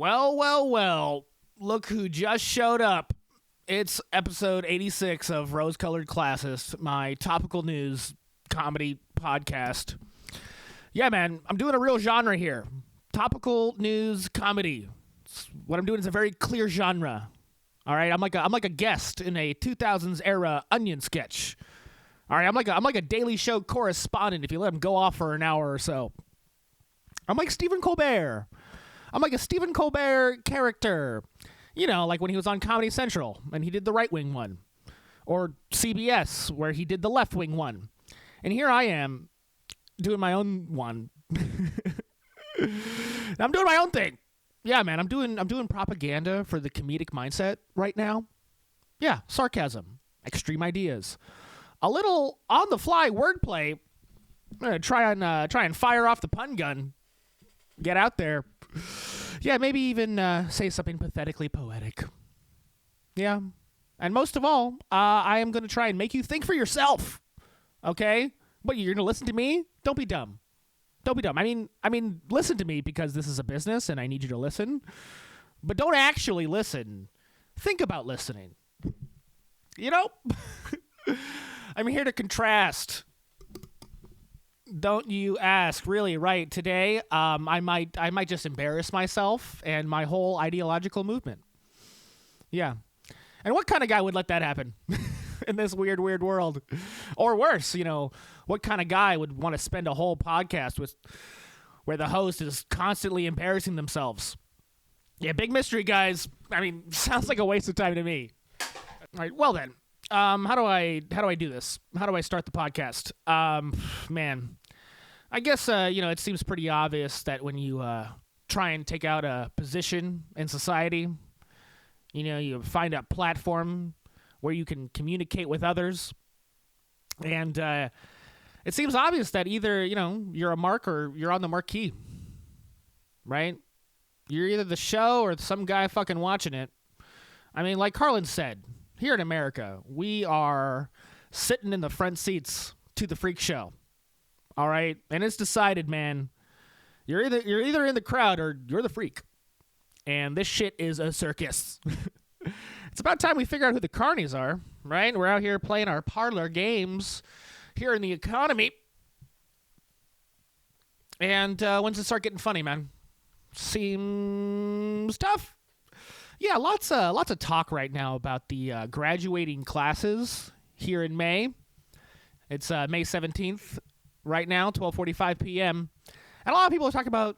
Well, well, well. Look who just showed up. It's episode 86 of Colored Classist, my topical news comedy podcast. Yeah, man, I'm doing a real genre here. Topical news comedy. What I'm doing is a very clear genre. All right, I'm like a guest in a 2000s era Onion sketch. All right, I'm like a Daily Show correspondent if you let him go off for an hour or so. I'm like Stephen Colbert. I'm like a Stephen Colbert character. You know, like when he was on Comedy Central and he did the right-wing one. Or CBS, where he did the left-wing one. And here I am doing my own one. I'm doing my own thing. Yeah, man, I'm doing propaganda for the comedic mindset right now. Yeah, sarcasm, extreme ideas, a little on-the-fly wordplay. I'm gonna try and fire off the pun gun. Get out there. Yeah, maybe even say something pathetically poetic. Yeah, and most of all, I am gonna try and make you think for yourself. Okay, but you're gonna listen to me? Don't be dumb. Don't be dumb. I mean, listen to me because this is a business and I need you to listen. But don't actually listen. Think about listening. You know? I'm here to contrast. Don't you ask? Really, right? Today, I might just embarrass myself and my whole ideological movement. Yeah. And what kind of guy would let that happen? In this weird world? Or worse, you know, what kind of guy would want to spend a whole podcast where the host is constantly embarrassing themselves? Yeah, big mystery, guys. I mean, sounds like a waste of time to me. All right, well then, how do I do this? How do I start the podcast? Man, I guess it seems pretty obvious that when you try and take out a position in society, you find a platform where you can communicate with others. And it seems obvious that either, you're a mark or you're on the marquee, right? You're either the show or some guy fucking watching it. I mean, like Carlin said, here in America, we are sitting in the front seats to the freak show. All right? And it's decided, man, you're either in the crowd or you're the freak. And this shit is a circus. It's about time we figure out who the carnies are, right? We're out here playing our parlor games here in the economy. And when's it start getting funny, man? Seems tough. Yeah, lots of talk right now about the graduating classes here in May. It's May 17th right now, 12:45 p.m. And a lot of people are talking about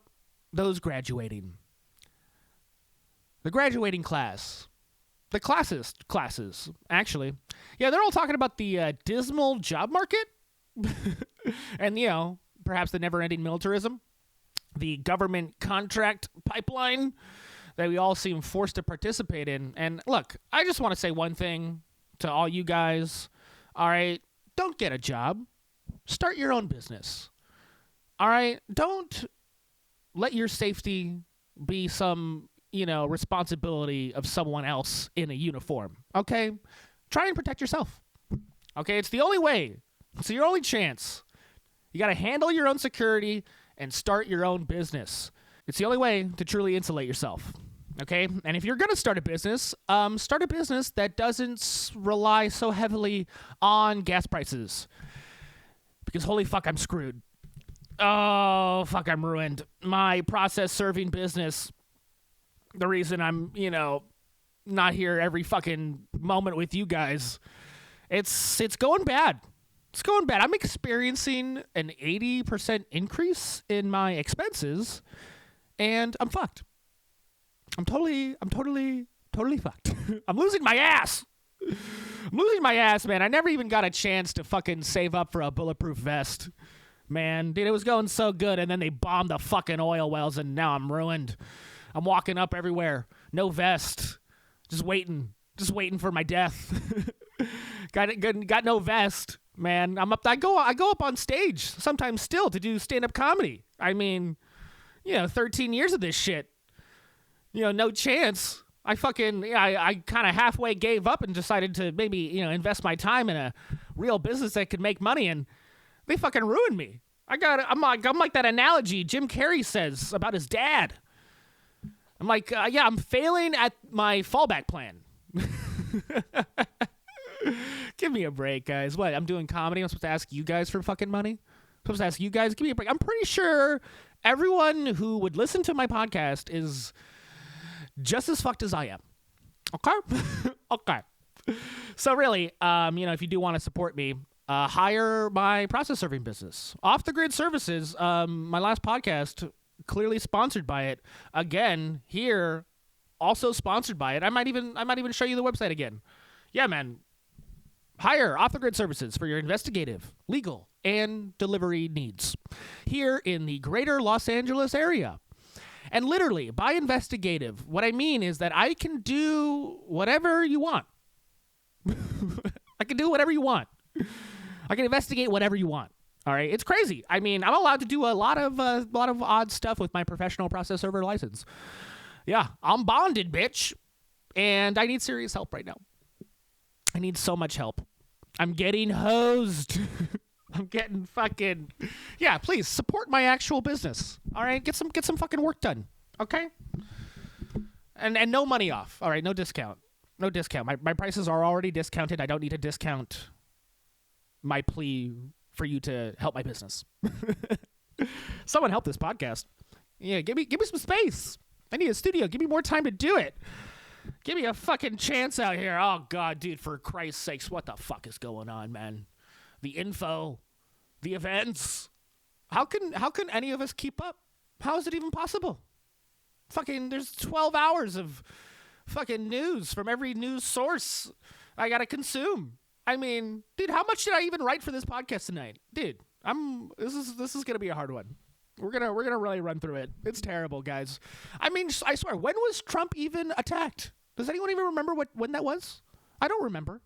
those graduating. The graduating class. The classist classes, actually. Yeah, they're all talking about the dismal job market and, perhaps the never-ending militarism, the government contract pipeline that we all seem forced to participate in. And look, I just want to say one thing to all you guys. All right, don't get a job. Start your own business. All right, don't let your safety be some responsibility of someone else in a uniform, okay? Try and protect yourself, okay? It's the only way. It's your only chance. You got to handle your own security and start your own business. It's the only way to truly insulate yourself, okay? And if you're going to start a business that doesn't rely so heavily on gas prices, because holy fuck, I'm screwed. Oh, fuck, I'm ruined. My process serving business, the reason I'm, not here every fucking moment with you guys, it's going bad. It's going bad. I'm experiencing an 80% increase in my expenses, and I'm fucked. I'm totally fucked. I'm losing my ass. I'm losing my ass, man. I never even got a chance to fucking save up for a bulletproof vest. Man, dude, it was going so good, and then they bombed the fucking oil wells, and now I'm ruined. I'm walking up everywhere. No vest. Just waiting for my death. Got no vest, man. I go up on stage sometimes still to do stand-up comedy. I mean, 13 years of this shit. No chance. I kind of halfway gave up and decided to maybe, invest my time in a real business that could make money, and they fucking ruined me. I'm like that analogy Jim Carrey says about his dad. I'm like, yeah, I'm failing at my fallback plan. Give me a break, guys. What? I'm doing comedy. I'm supposed to ask you guys for fucking money? I'm supposed to ask you guys? Give me a break. I'm pretty sure everyone who would listen to my podcast is just as fucked as I am. Okay? Okay. So really, if you do want to support me, hire my process serving business. Off the Grid Services, my last podcast, clearly sponsored by it. Again, here, also sponsored by it. I might even show you the website again. Yeah, man. Hire Off the Grid Services for your investigative, legal, and delivery needs here in the greater Los Angeles area. And literally, by investigative, what I mean is that I can do whatever you want. I can do whatever you want. I can investigate whatever you want. All right, it's crazy. I mean, I'm allowed to do a lot of odd stuff with my professional process server license. Yeah, I'm bonded, bitch, and I need serious help right now. I need so much help. I'm getting hosed. I'm getting fucking... Yeah, please, support my actual business. All right? Get some fucking work done. Okay? And no money off. All right? No discount. No discount. My prices are already discounted. I don't need to discount my plea for you to help my business. Someone help this podcast. Yeah, give me some space. I need a studio. Give me more time to do it. Give me a fucking chance out here. Oh, God, dude, for Christ's sakes, what the fuck is going on, man? The info, the events. How can any of us keep up? How is it even possible? Fucking, there's 12 hours of fucking news from every news source I gotta consume. I mean, dude, how much did I even write for this podcast tonight? Dude, this is gonna be a hard one. We're gonna really run through it. It's terrible, guys. I mean, I swear, when was Trump even attacked? Does anyone even remember when that was? I don't remember.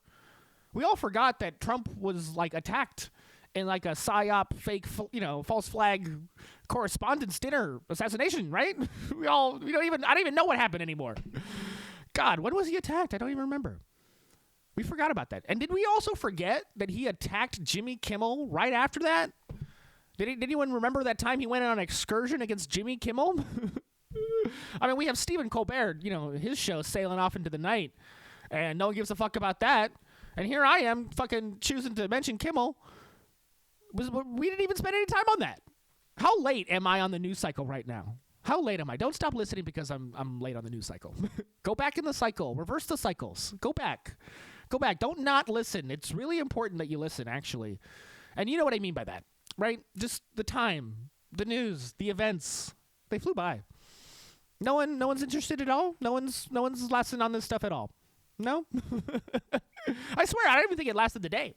We all forgot that Trump was like attacked in like a Psy Op fake, false flag correspondence dinner assassination, right? I don't even know what happened anymore. God, when was he attacked? I don't even remember. We forgot about that. And did we also forget that he attacked Jimmy Kimmel right after that? Did anyone remember that time he went on an excursion against Jimmy Kimmel? I mean, we have Stephen Colbert, his show sailing off into the night, and no one gives a fuck about that. And here I am fucking choosing to mention Kimmel. We didn't even spend any time on that. How late am I on the news cycle right now? How late am I? Don't stop listening because I'm late on the news cycle. Go back in the cycle. Reverse the cycles. Go back. Don't not listen. It's really important that you listen, actually. And you know what I mean by that, right? Just the time, the news, the events. They flew by. No one's interested at all? No one's listening on this stuff at all? No? I swear, I don't even think it lasted the day.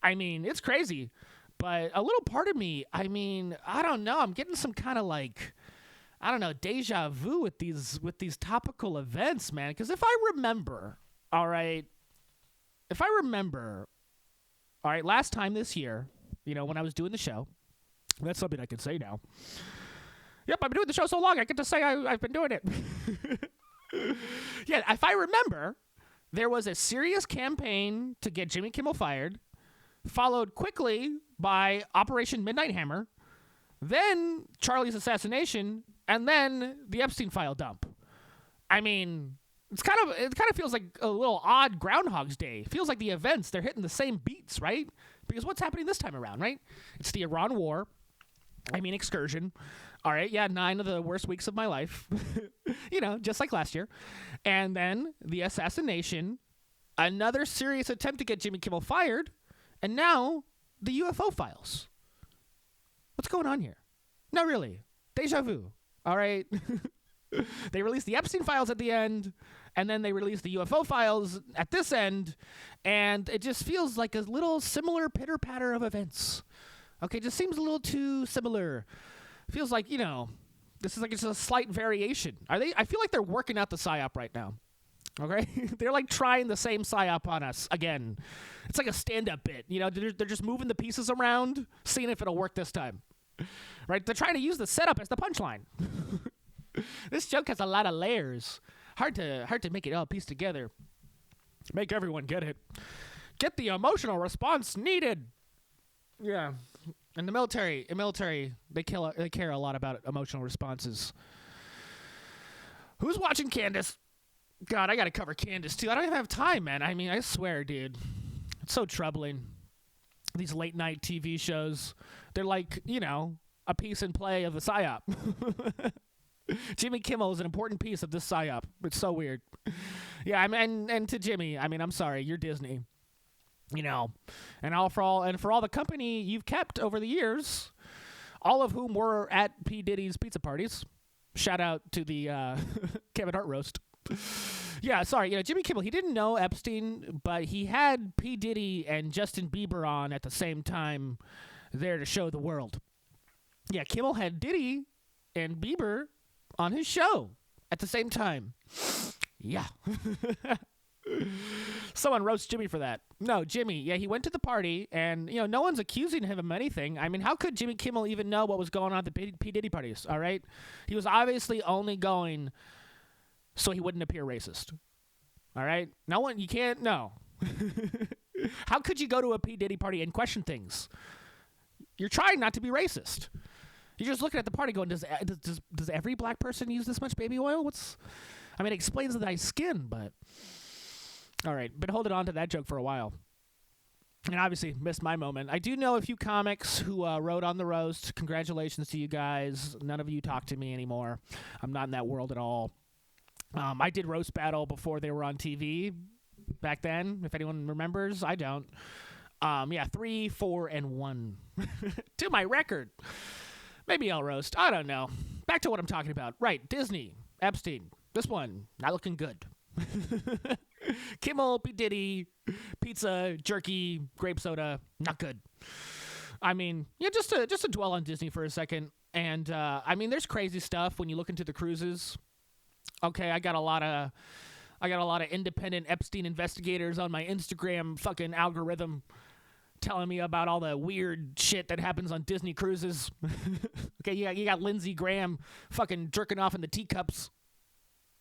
I mean, it's crazy. But a little part of me, I mean, I don't know. I'm getting some kind of deja vu with these topical events, man. Because if I remember, all right, last time this year, when I was doing the show, that's something I can say now. Yep, I've been doing the show so long, I get to say I've been doing it. Yeah, if I remember, there was a serious campaign to get Jimmy Kimmel fired, followed quickly by Operation Midnight Hammer, then Charlie's assassination, and then the Epstein file dump. I mean, it kind of feels like a little odd Groundhog's Day. It feels like the events, they're hitting the same beats, right? Because what's happening this time around, right? It's the Iran war. Excursion. All right, yeah, 9 of the worst weeks of my life. Just like last year. And then the assassination, another serious attempt to get Jimmy Kimmel fired, and now the UFO files. What's going on here? Not really. Deja vu. All right. They released the Epstein files at the end, and then they released the UFO files at this end, and it just feels like a little similar pitter-patter of events. Okay, just seems a little too similar. Feels like, this is like it's a slight variation. I feel like they're working out the Psy Op right now. Okay? They're like trying the same Psy Op on us again. It's like a stand-up bit. They're just moving the pieces around, seeing if it'll work this time. Right? They're trying to use the setup as the punchline. This joke has a lot of layers. Hard to make it all piece together. Make everyone get it. Get the emotional response needed. Yeah. And the military, they care a lot about emotional responses. Who's watching Candace? God, I gotta cover Candace too. I don't even have time, man. I mean, I swear, dude. It's so troubling. These late night TV shows, they're like, a piece and play of the Psy Op. Jimmy Kimmel is an important piece of this Psy Op. It's so weird. Yeah, I mean, and to Jimmy, I mean, I'm sorry, you're Disney. And for all the company you've kept over the years, all of whom were at P. Diddy's pizza parties. Shout out to the Kevin Hart roast. Yeah, sorry. Jimmy Kimmel, he didn't know Epstein, but he had P. Diddy and Justin Bieber on at the same time there to show the world. Yeah, Kimmel had Diddy and Bieber on his show at the same time. Yeah. Someone roast Jimmy for that. No, Jimmy, yeah, he went to the party, and, no one's accusing him of anything. I mean, how could Jimmy Kimmel even know what was going on at the P. Diddy parties, all right? He was obviously only going so he wouldn't appear racist, all right? You can't, no. How could you go to a P. Diddy party and question things? You're trying not to be racist. You're just looking at the party going, does every black person use this much baby oil? It explains the nice skin, but... All right, been holding on to that joke for a while. And obviously missed my moment. I do know a few comics who wrote on the roast. Congratulations to you guys. None of you talk to me anymore. I'm not in that world at all. I did Roast Battle before they were on TV back then, if anyone remembers. I don't. 3, 4, and 1 to my record. Maybe I'll roast. I don't know. Back to what I'm talking about. Right, Disney, Epstein. This one, not looking good. Kimmel, P. Diddy, pizza, jerky, grape soda, not good. Just to dwell on Disney for a second. And, there's crazy stuff when you look into the cruises. Okay, I got a lot of independent Epstein investigators on my Instagram fucking algorithm telling me about all the weird shit that happens on Disney cruises. Okay, you got Lindsey Graham fucking jerking off in the teacups.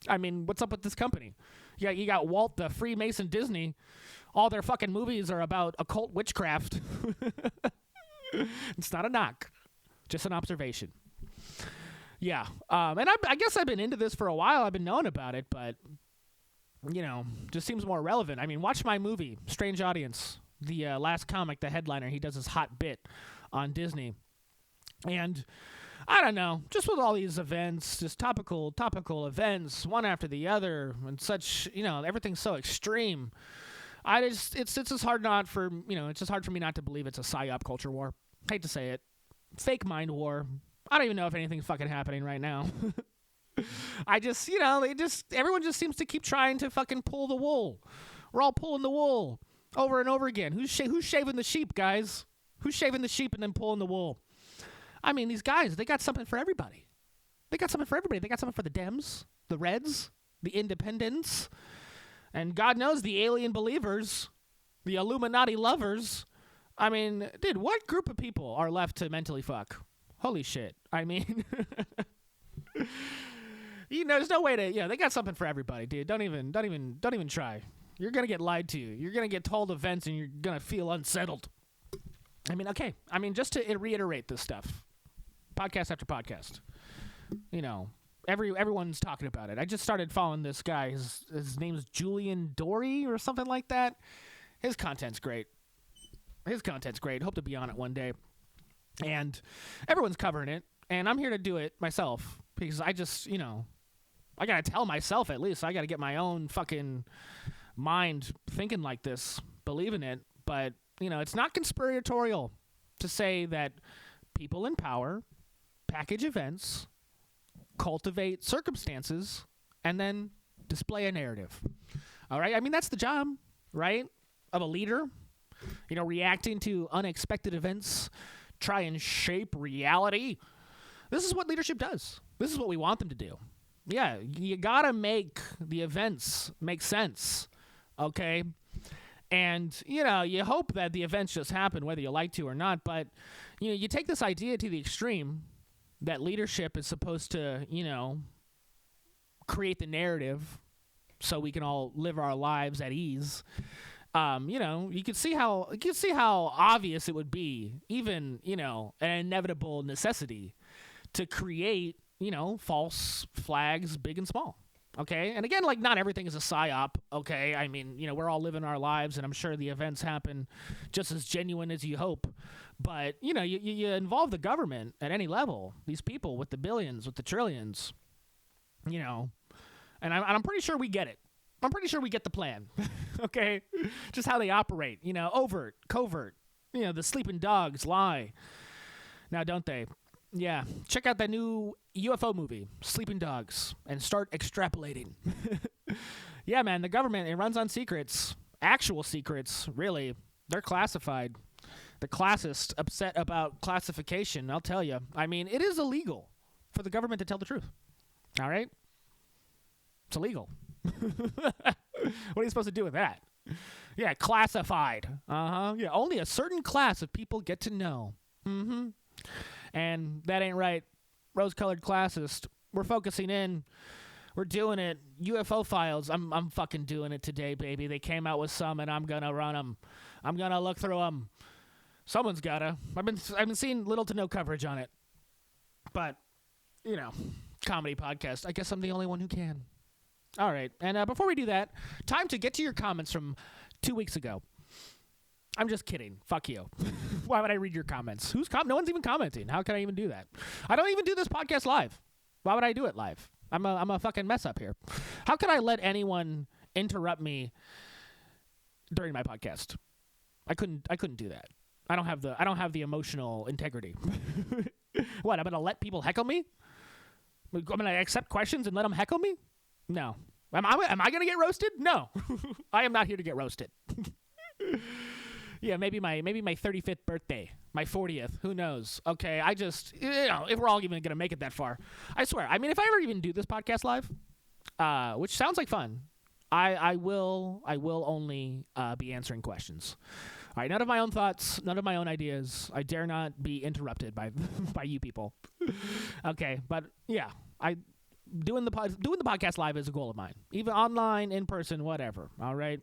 What's up with this company? Yeah, you got Walt the Freemason Disney. All their fucking movies are about occult witchcraft. It's not a knock, just an observation. Yeah, and I guess I've been into this for a while. I've been knowing about it, but, just seems more relevant. Watch my movie, Strange Audience. The last comic, the headliner, he does his hot bit on Disney. And I don't know, just with all these events, just topical events, one after the other, and such, everything's so extreme. It's just hard for me not to believe it's a psyop culture war. Hate to say it. Fake mind war. I don't even know if anything's fucking happening right now. Everyone just seems to keep trying to fucking pull the wool. We're all pulling the wool over and over again. Who's shaving the sheep, guys? Who's shaving the sheep and then pulling the wool? These guys, they got something for everybody. They got something for the Dems, the Reds, the Independents, and God knows the alien believers, the Illuminati lovers. Dude, what group of people are left to mentally fuck? Holy shit. There's no way to, they got something for everybody, dude. Don't even try. You're going to get lied to. You're going to get told events and you're going to feel unsettled. Okay. Just to reiterate this stuff. Podcast after podcast. Everyone's talking about it. I just started following this guy. His name's Julian Dory or something like that. His content's great. Hope to be on it one day. And everyone's covering it. And I'm here to do it myself. Because I just, I got to tell myself at least. I got to get my own fucking mind thinking like this. Believing it. But, it's not conspiratorial to say that people in power package events, cultivate circumstances, and then display a narrative. All right? That's the job, right, of a leader. Reacting to unexpected events, try and shape reality. This is what leadership does. This is what we want them to do. Yeah, you got to make the events make sense, okay? And, you hope that the events just happen whether you like to or not, but, you take this idea to the extreme that leadership is supposed to, create the narrative so we can all live our lives at ease. You could see how obvious it would be, even, an inevitable necessity to create, false flags, big and small. Okay, and again, like, not everything is a psyop. Okay, I mean, we're all living our lives, and I'm sure the events happen just as genuine as you hope. But you involve the government at any level. These people with the billions, with the trillions, and I'm pretty sure we get it. I'm pretty sure we get the plan. Okay, just how they operate. Overt, covert. The sleeping dogs lie. Now, don't they? Yeah, check out that new UFO movie, Sleeping Dogs, and start extrapolating. Yeah, man, the government, it runs on secrets. Actual secrets, really. They're classified. The classist upset about classification, I'll tell you. I mean, it is illegal for the government to tell the truth. All right? It's illegal. What are you supposed to do with that? Yeah, classified. Yeah, only a certain class of people get to know. And that ain't right. Rose-colored classist. We're focusing in. We're doing it. UFO files. I'm fucking doing it today, baby. They came out with some, and I'm gonna run them. I'm gonna look through them. Someone's gotta. I've been seeing little to no coverage on it. But comedy podcast. I guess I'm the only one who can. All right. And before we do that, time to get to your comments from 2 weeks ago. I'm just kidding. Fuck you. Why would I read your comments? No one's even commenting. How can I even do that? I don't even do this podcast live. Why would I do it live? I'm a fucking mess up here. How can I let anyone interrupt me during my podcast? I couldn't do that. I don't have the emotional integrity. What? I'm gonna let people heckle me? I'm gonna accept questions and let them heckle me? No. Am I gonna get roasted? No. I am not here to get roasted. Yeah, maybe my 35th birthday, my 40th, who knows? Okay, I just, if we're all even going to make it that far. I swear, I mean, if I ever even do this podcast live, which sounds like fun, I will only be answering questions. All right, none of my own thoughts, none of my own ideas. I dare not be interrupted by you people. Okay, but yeah, doing the podcast live is a goal of mine. Even online, in person, whatever. All right.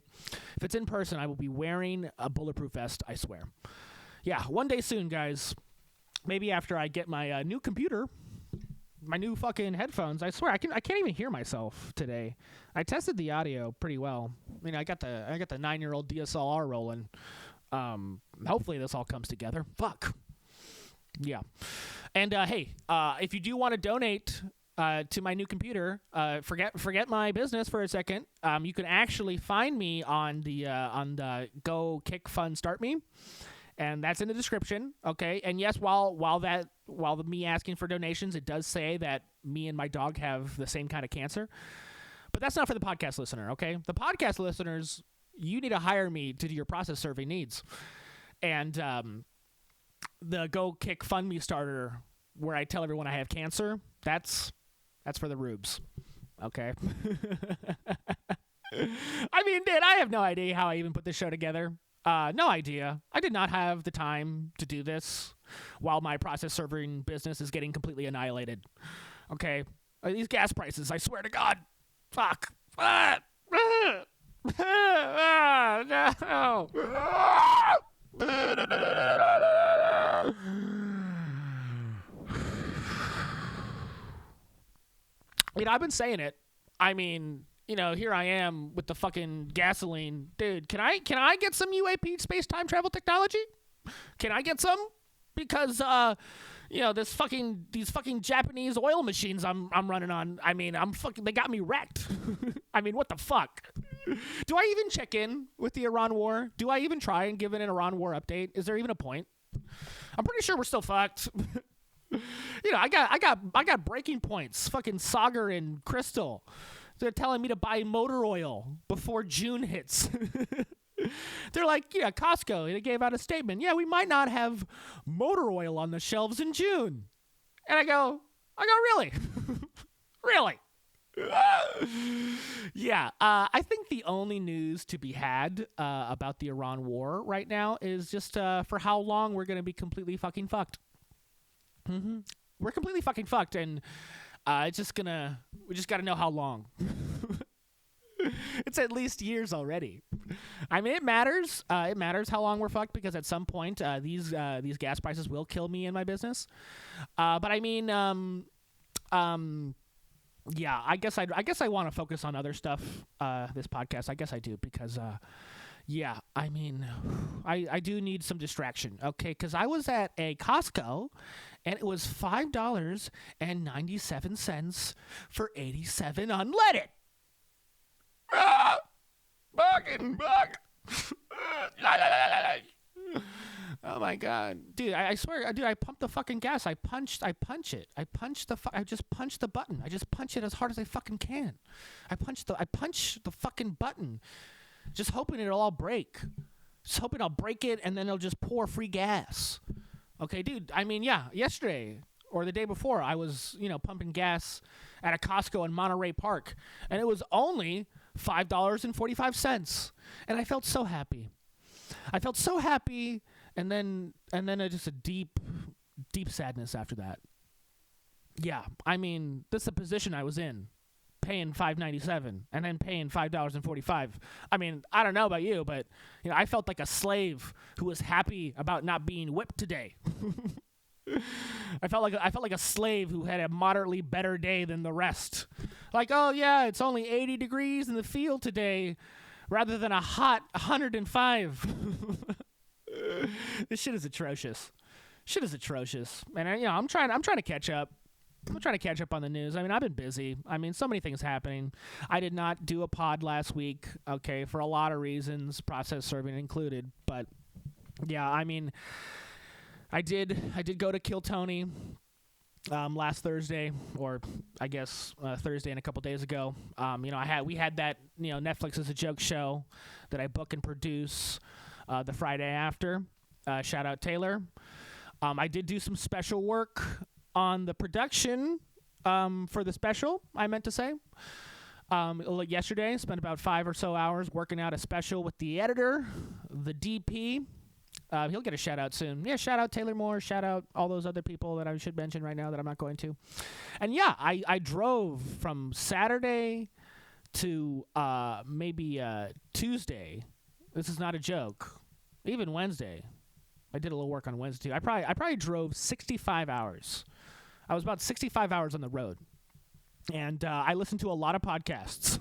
If it's in person, I will be wearing a bulletproof vest. I swear. Yeah, one day soon, guys. Maybe after I get my new computer, my new fucking headphones. I swear, I can't even hear myself today. I tested the audio pretty well. I mean, I got the 9-year-old DSLR rolling. Hopefully this all comes together. Fuck. Yeah. And hey, if you do want to donate to my new computer, forget my business for a second. You can actually find me on the Go Kick Fun Start Me, and that's in the description. Okay, and yes, while me asking for donations, it does say that me and my dog have the same kind of cancer, but that's not for the podcast listener. Okay, the podcast listeners, you need to hire me to do your process serving needs, and the Go Kick Fund Me starter, where I tell everyone I have cancer, that's for the rubes, okay? I mean, dude, I have no idea how I even put this show together. No idea. I did not have the time to do this while my process serving business is getting completely annihilated. Okay? These gas prices, I swear to God. Fuck. No. I've been saying it. I mean, here I am with the fucking gasoline. Dude, can I get some UAP space time travel technology? Can I get some? Because these fucking Japanese oil machines I'm running on, I mean, they got me wrecked. I mean, what the fuck? Do I even check in with the Iran war? Do I even try and give an Iran war update? Is there even a point? I'm pretty sure we're still fucked. I got breaking points. Fucking Sagar and Crystal. They're telling me to buy motor oil before June hits. They're like, Costco. They gave out a statement. Yeah, we might not have motor oil on the shelves in June. And I go, really? Really? Yeah. I think the only news to be had about the Iran war right now is just for how long we're going to be completely fucking fucked. Mm-hmm. We're completely fucking fucked, and we just got to know how long. It's at least years already. I mean, it matters. It matters how long we're fucked, because at some point, these gas prices will kill me and my business. But I mean, yeah, I guess I want to focus on other stuff. This podcast, I guess I do because yeah, I mean, I do need some distraction, okay? Because I was at a Costco, and it was $5.97 for 87 unleaded. Fucking bug. Oh my god, dude! I swear, dude, I pumped the fucking gas. I punch it. I just punch the button. I just punch it as hard as I fucking can. I punch the fucking button, just hoping it'll all break. Just hoping I'll break it and then it'll just pour free gas. Okay, dude. I mean, yeah, yesterday or the day before, I was pumping gas at a Costco in Monterey Park, and it was only $5.45, and I felt so happy. And then just a deep sadness after that. Yeah, I mean, this is the position I was in, paying $5.97 and then paying $5.45. I mean, I don't know about you, but I felt like a slave who was happy about not being whipped today. I felt like a slave who had a moderately better day than the rest. Like, oh yeah, it's only 80 degrees in the field today, rather than a hot 105. This shit is atrocious. And I'm trying to catch up. I'm trying to catch up on the news. I mean, I've been busy. I mean, so many things happening. I did not do a pod last week, okay, for a lot of reasons, process serving included. But yeah, I mean, I did go to Kill Tony last Thursday, or I guess Thursday and a couple days ago. We had that Netflix is a Joke show that I book and produce the Friday after. Shout out Taylor. I did do some special work on the production for the special, I meant to say. Yesterday, spent about 5 or so hours working out a special with the editor, the DP. He'll get a shout out soon. Yeah, shout out Taylor Moore. Shout out all those other people that I should mention right now that I'm not going to. And yeah, I drove from Saturday to maybe Tuesday. This is not a joke. Even Wednesday. I did a little work on Wednesday too. I probably drove 65 hours. I was about 65 hours on the road. And I listened to a lot of podcasts.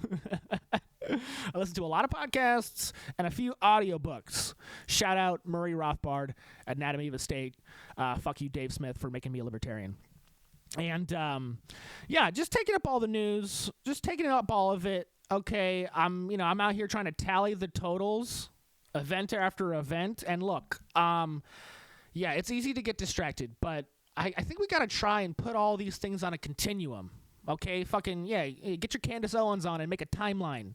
I listened to a lot of podcasts and a few audiobooks. Shout out Murray Rothbard, Anatomy of a State. Fuck you, Dave Smith, for making me a libertarian. And yeah, just taking up all the news, just taking up all of it. Okay, I'm out here trying to tally the totals, event after event. And look, yeah, it's easy to get distracted, but I think we got to try and put all these things on a continuum. Okay, fucking, yeah, get your Candace Owens on and make a timeline.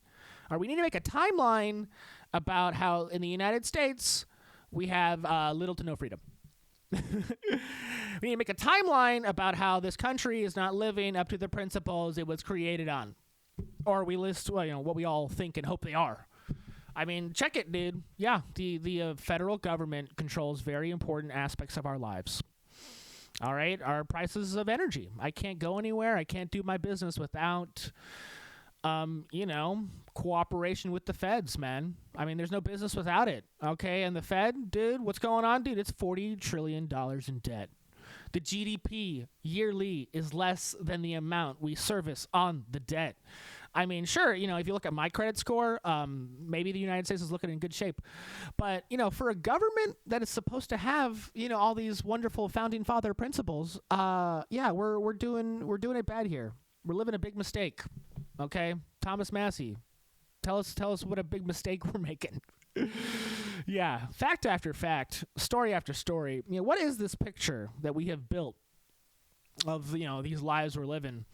Or we need to make a timeline about how in the United States we have little to no freedom. We need to make a timeline about how this country is not living up to the principles it was created on. Or we list what we all think and hope they are. I mean, check it, dude. Yeah, the federal government controls very important aspects of our lives. All right, our prices of energy. I can't go anywhere. I can't do my business without, cooperation with the feds, man. I mean, there's no business without it. Okay, and the Fed, dude, what's going on, dude? It's $40 trillion in debt. The GDP yearly is less than the amount we service on the debt. I mean, sure, if you look at my credit score, maybe the United States is looking in good shape. But, for a government that is supposed to have, all these wonderful founding father principles, yeah, we're doing it bad here. We're living a big mistake. Okay? Thomas Massey, tell us what a big mistake we're making. Yeah, fact after fact, story after story. What is this picture that we have built of, these lives we're living?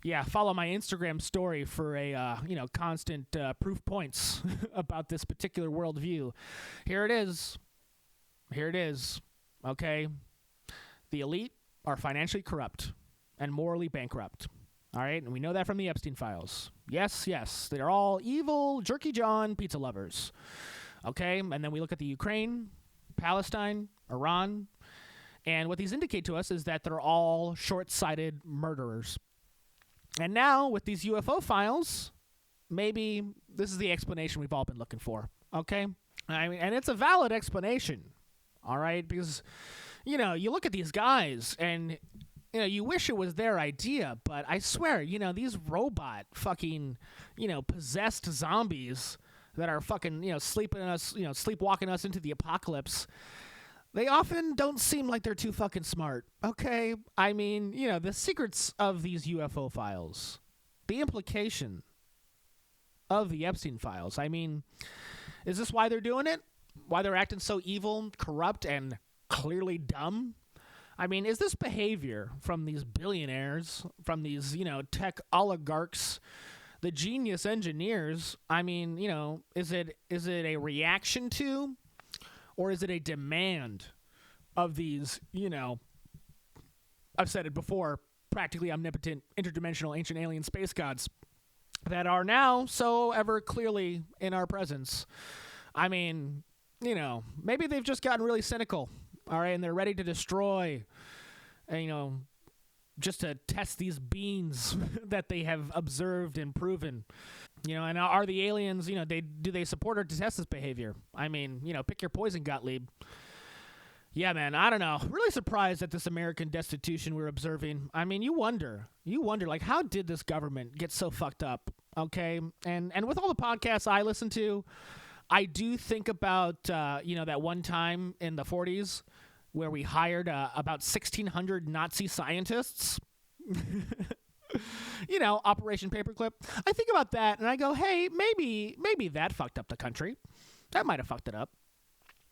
Yeah, follow my Instagram story for a constant proof points about this particular worldview. Here it is. Okay, the elite are financially corrupt and morally bankrupt. All right, and we know that from the Epstein files. Yes, they're all evil, jerky John pizza lovers. Okay, and then we look at the Ukraine, Palestine, Iran, and what these indicate to us is that they're all short-sighted murderers. And now, with these UFO files, maybe this is the explanation we've all been looking for, okay? I mean, and it's a valid explanation, all right? Because, you look at these guys, and you wish it was their idea, but I swear, these robot fucking, possessed zombies that are fucking, sleepwalking us into the apocalypse, they often don't seem like they're too fucking smart, okay? I mean, the secrets of these UFO files, the implication of the Epstein files. I mean, is this why they're doing it? Why they're acting so evil, corrupt, and clearly dumb? I mean, is this behavior from these billionaires, from these, tech oligarchs, the genius engineers? I mean, is it a reaction to, or is it a demand of these, I've said it before, practically omnipotent, interdimensional, ancient alien space gods that are now so ever clearly in our presence? I mean, maybe they've just gotten really cynical, all right, and they're ready to destroy, and, just to test these beings that they have observed and proven. And are the aliens, do they support or detest this behavior? I mean, pick your poison, Gottlieb. Yeah, man, I don't know. Really surprised at this American destitution we're observing. I mean, you wonder, like, how did this government get so fucked up? Okay, and with all the podcasts I listen to, I do think about, that one time in the 40s where we hired about 1,600 Nazi scientists. Operation Paperclip. I think about that and I go, hey, maybe that fucked up the country. That might have fucked it up.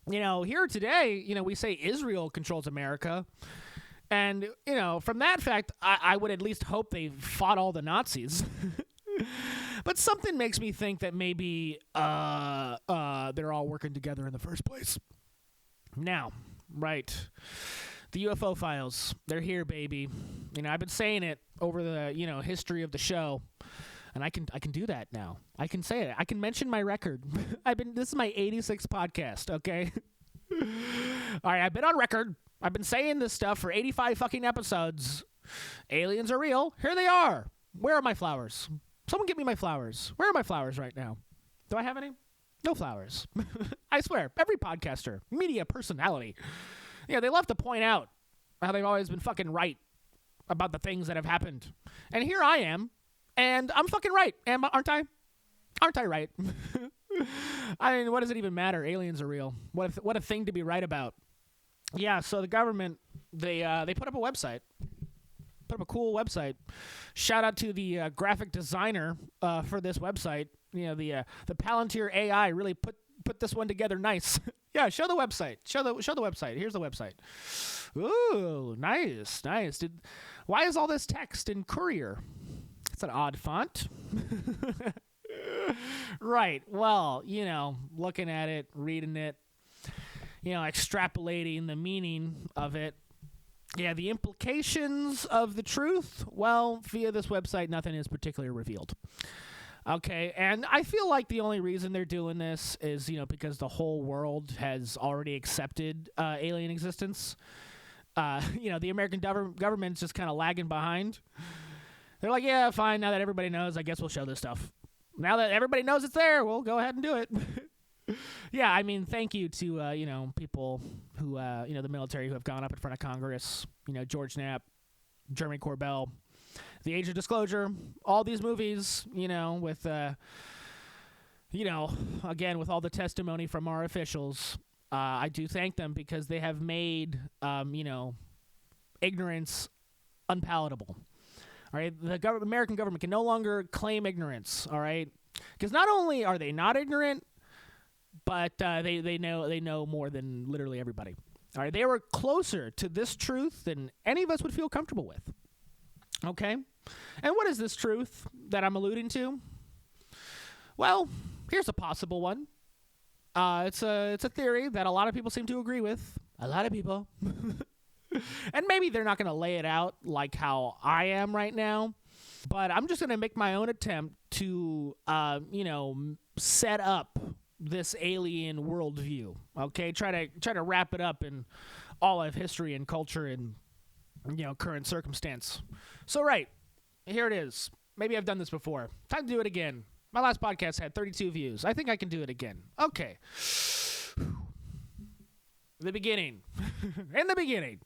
Here today, we say Israel controls America. And, from that fact, I would at least hope they fought all the Nazis. But something makes me think that maybe they're all working together in the first place. Now, right. The UFO files, they're here, baby. I've been saying it over the, history of the show. And I can do that now. I can say it. I can mention my record. This is my 86th podcast, okay? All right, I've been on record. I've been saying this stuff for 85 fucking episodes. Aliens are real. Here they are. Where are my flowers? Someone get me my flowers. Where are my flowers right now? Do I have any? No flowers. I swear, every podcaster, media personality, they love to point out how they've always been fucking right about the things that have happened. And here I am, and I'm fucking right. Aren't I? Aren't I right? I mean, what does it even matter? Aliens are real. What a thing to be right about. Yeah, so the government, they put up a website. Put up a cool website. Shout out to the graphic designer for this website. The Palantir AI really put this one together nice. Yeah, show the website. Show the website. Here's the website. Ooh, nice. Why is all this text in Courier? It's an odd font. Right. Well, looking at it, reading it, extrapolating the meaning of it. Yeah, the implications of the truth, well, via this website, nothing is particularly revealed. Okay, and I feel like the only reason they're doing this is, because the whole world has already accepted alien existence. The American government's just kind of lagging behind. They're like, yeah, fine, now that everybody knows, I guess we'll show this stuff. Now that everybody knows it's there, we'll go ahead and do it. Yeah, I mean, thank you to, people who, the military who have gone up in front of Congress, George Knapp, Jeremy Corbell, The Age of Disclosure, all these movies, with, again, with all the testimony from our officials, I do thank them because they have made, ignorance unpalatable. All right, the American government can no longer claim ignorance, all right? Because not only are they not ignorant, but they know more than literally everybody. All right, they were closer to this truth than any of us would feel comfortable with. Okay, and what is this truth that I'm alluding to? Well, here's a possible one. It's a theory that a lot of people seem to agree with. A lot of people. And maybe they're not going to lay it out like how I am right now, but I'm just going to make my own attempt to, set up this alien worldview. Okay, try to wrap it up in all of history and culture and current circumstance. So right, here it is. Maybe I've done this before. Time to do it again. My last podcast had 32 views. I think I can do it again. Okay. The beginning. In the beginning.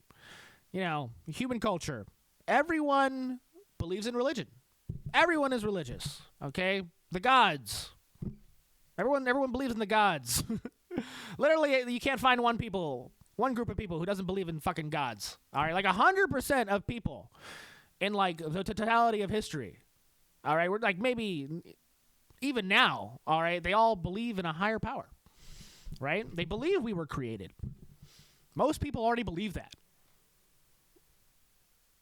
Human culture. everyone believes in religion. Everyone is religious, okay? The gods. Everyone believes in the gods. Literally, you can't find one group of people who doesn't believe in fucking gods. All right, like 100% of people in like the totality of history. All right, we're like maybe even now. All right, they all believe in a higher power. Right? They believe we were created. Most people already believe that.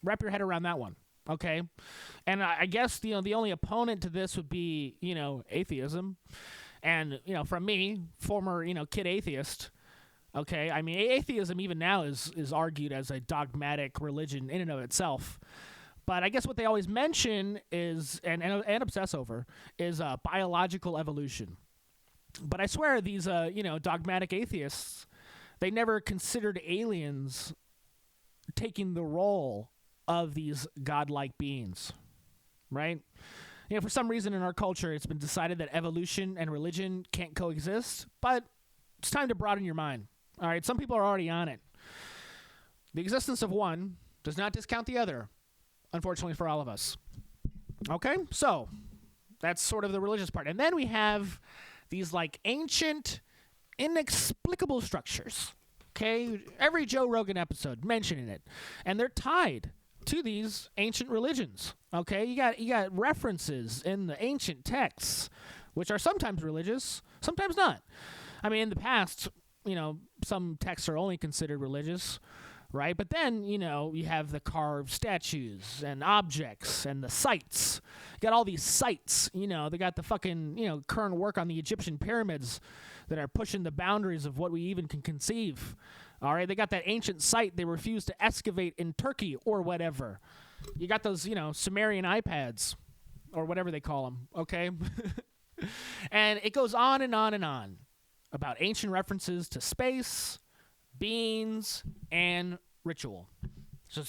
Wrap your head around that one. Okay, and I guess the only opponent to this would be atheism, and from me, former kid atheist. Okay, I mean atheism even now is argued as a dogmatic religion in and of itself, but I guess what they always mention is and obsess over is biological evolution. But I swear these dogmatic atheists, they never considered aliens taking the role of these godlike beings, right? For some reason in our culture, it's been decided that evolution and religion can't coexist, but it's time to broaden your mind. All right, some people are already on it. The existence of one does not discount the other, unfortunately for all of us. Okay, so that's sort of the religious part. And then we have these like ancient, inexplicable structures. Okay, every Joe Rogan episode mentioning it, and they're tied to these ancient religions. Okay, you got references in the ancient texts, which are sometimes religious, sometimes not. I mean, in the past, some texts are only considered religious, right? But then, you have the carved statues and objects and the sites. You got all these sites, they got the fucking, current work on the Egyptian pyramids that are pushing the boundaries of what we even can conceive. All right, they got that ancient site they refused to excavate in Turkey or whatever. You got those, Sumerian iPads or whatever they call them, okay? And it goes on and on and on about ancient references to space, beings, and ritual. You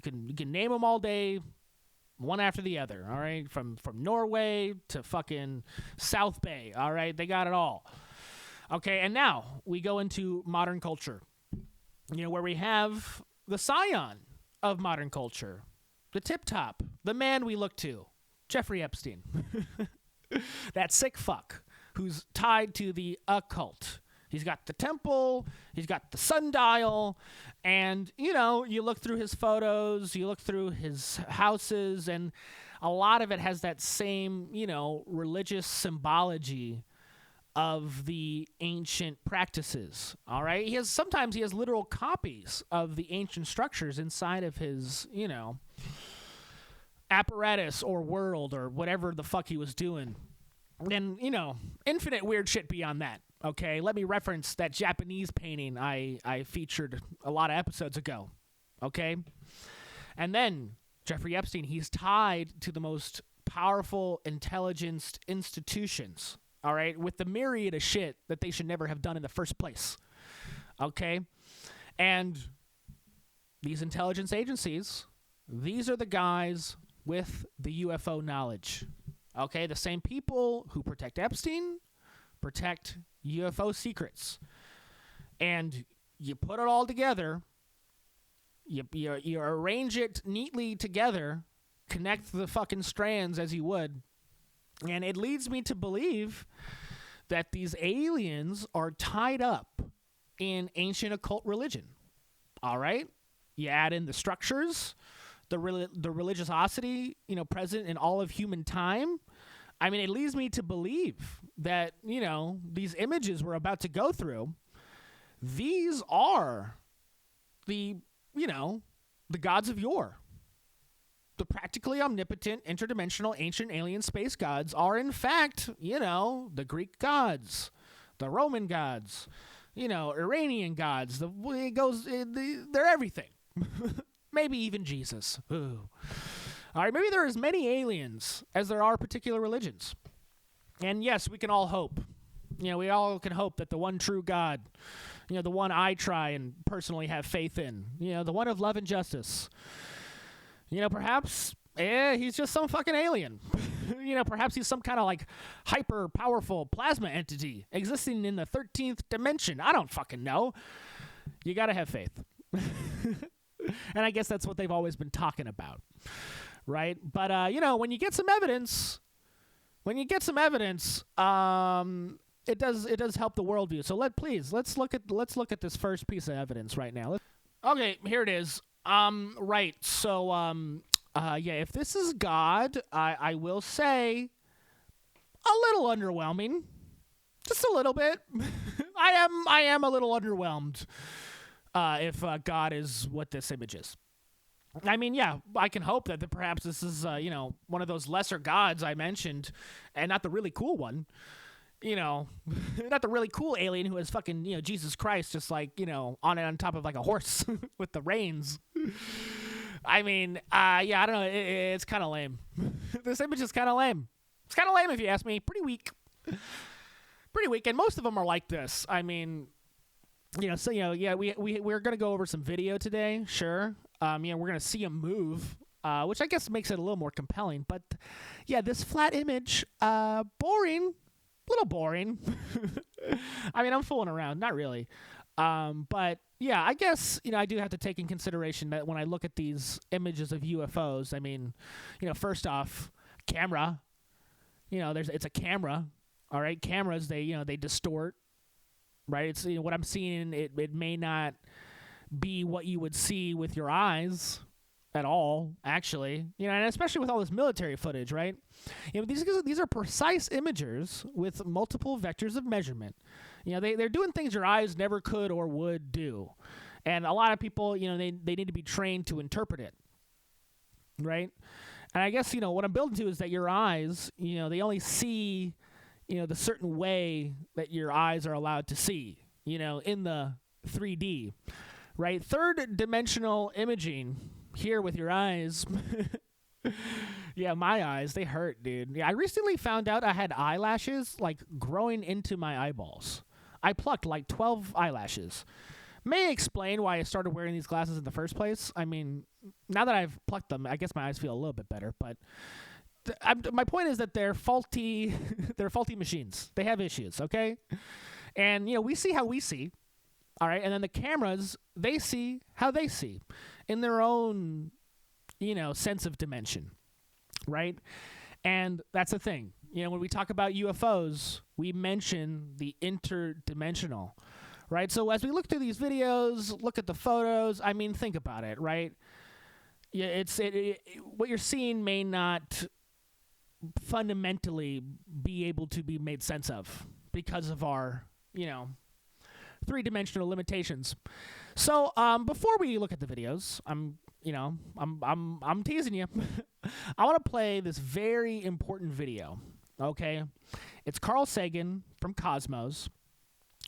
can name them all day, one after the other, all right? From Norway to fucking South Bay, all right? They got it all. Okay, and now we go into modern culture, where we have the scion of modern culture, the tip top, the man we look to, Jeffrey Epstein. That sick fuck who's tied to the occult. He's got the temple, he's got the sundial, and, you look through his photos, you look through his houses, and a lot of it has that same, religious symbology of the ancient practices, all right? Sometimes he has literal copies of the ancient structures inside of his, apparatus or world or whatever the fuck he was doing. And, infinite weird shit beyond that, okay? Let me reference that Japanese painting I featured a lot of episodes ago, okay? And then Jeffrey Epstein, he's tied to the most powerful intelligence institutions, all right, with the myriad of shit that they should never have done in the first place, okay? And these intelligence agencies, these are the guys with the UFO knowledge, okay? The same people who protect Epstein protect UFO secrets. And you put it all together, you arrange it neatly together, connect the fucking strands as you would, and it leads me to believe that these aliens are tied up in ancient occult religion. All right? You add in the structures, the religiosity, present in all of human time. I mean, it leads me to believe that, these images we're about to go through, these are the gods of yore. The practically omnipotent, interdimensional, ancient alien space gods are, in fact, the Greek gods, the Roman gods, Iranian gods. They're everything. Maybe even Jesus. Ooh. All right, maybe there are as many aliens as there are particular religions. And yes, we can all hope. We all can hope that the one true God, the one I try and personally have faith in, the one of love and justice, perhaps he's just some fucking alien. Perhaps he's some kind of like hyper powerful plasma entity existing in the 13th dimension. I don't fucking know. You gotta have faith. And I guess that's what they've always been talking about, right? But, when you get some evidence, it does help the worldview. So let's look at this first piece of evidence right now. Okay, here it is. Right. So, if this is God, I will say a little underwhelming. Just a little bit. I am a little underwhelmed if God is what this image is. I mean, yeah, I can hope that perhaps this is, one of those lesser gods I mentioned, and not the really cool one. Not the really cool alien who is fucking, Jesus Christ, just like, on top of like a horse with the reins. I mean, I don't know. It's kind of lame. This image is kind of lame. It's kind of lame if you ask me. Pretty weak. And most of them are like this. I mean, we're going to go over some video today. Sure. We're going to see him move, which I guess makes it a little more compelling. But yeah, this flat image, boring. A little boring. I mean, I'm fooling around. Not really. But yeah, I guess, I do have to take in consideration that when I look at these images of UFOs, I mean, first off, camera, it's a camera. All right. Cameras, they distort, right? It's, what I'm seeing, it may not be what you would see with your eyes at all, actually, and especially with all this military footage, right? These are precise imagers with multiple vectors of measurement. They're doing things your eyes never could or would do, and a lot of people, they need to be trained to interpret it, right? And I guess what I'm building to is that your eyes, they only see, the certain way that your eyes are allowed to see, in the 3D, right? Third dimensional imaging. Here with your eyes. Yeah, my eyes, they hurt, dude. Yeah, I recently found out I had eyelashes like growing into my eyeballs. I plucked like 12 eyelashes. May explain why I started wearing these glasses in the first place. I mean, now that I've plucked them, I guess my eyes feel a little bit better, but my point is that they're faulty they're faulty machines. They have issues, okay? And we see how we see. All right, and then the cameras, they see how they see in their own, sense of dimension, right? And that's the thing. When we talk about UFOs, we mention the interdimensional, right? So as we look through these videos, look at the photos, I mean, think about it, right? Yeah, what you're seeing may not fundamentally be able to be made sense of because of our, three-dimensional limitations. So before we look at the videos, I'm teasing you. I want to play this very important video. Okay, it's Carl Sagan from Cosmos,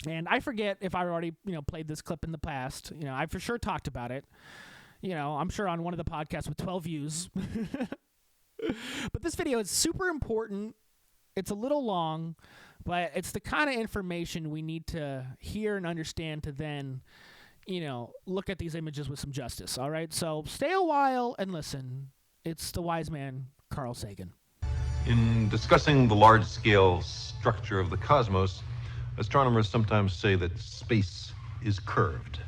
and I forget if I already played this clip in the past. I for sure talked about it. I'm sure on one of the podcasts with 12 views. But this video is super important. It's a little long, but it's the kind of information we need to hear and understand to then, look at these images with some justice, all right? So stay a while and listen. It's the wise man, Carl Sagan. In discussing the large-scale structure of the cosmos, astronomers sometimes say that space is curved,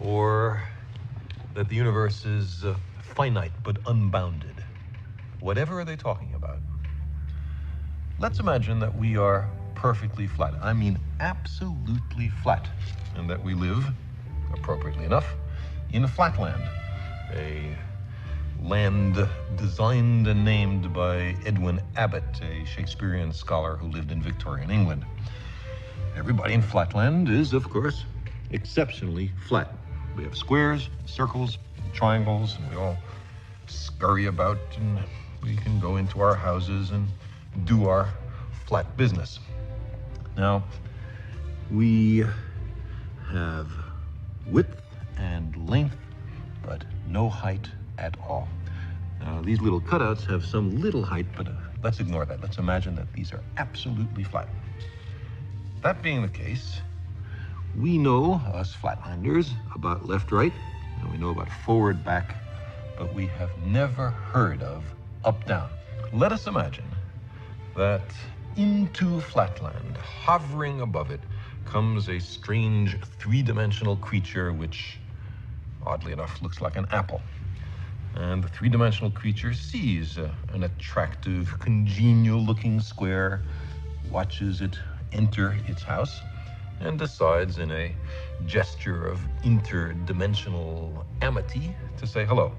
or that the universe is finite but unbounded. Whatever are they talking about? Let's imagine that we are perfectly flat. I mean, absolutely flat. And that we live, appropriately enough, in Flatland, a land designed and named by Edwin Abbott, a Shakespearean scholar who lived in Victorian England. Everybody in Flatland is, of course, exceptionally flat. We have squares, circles, triangles, and we all scurry about, and we can go into our houses and do our flat business. Now, we have width and length, but no height at all. Now, these little cutouts have some little height, but let's ignore that. Let's imagine that these are absolutely flat. That being the case, we know, us Flatlanders, about left-right, and we know about forward-back, but we have never heard of up-down. Let us imagine that into Flatland, hovering above it, comes a strange three-dimensional creature which oddly enough, looks like an apple. And the three-dimensional creature sees an attractive, congenial-looking square, watches it enter its house, and decides in a gesture of interdimensional amity to say hello.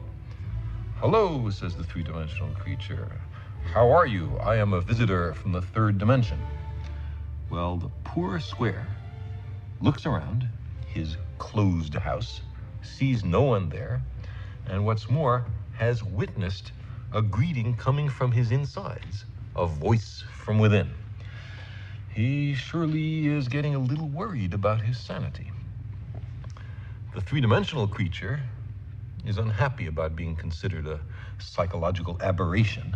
Hello, says the three-dimensional creature. How are you? I am a visitor from the third dimension. Well, the poor square looks around his closed house, sees no one there, and what's more, has witnessed a greeting coming from his insides, a voice from within. He surely is getting a little worried about his sanity. The three-dimensional creature is unhappy about being considered a psychological aberration,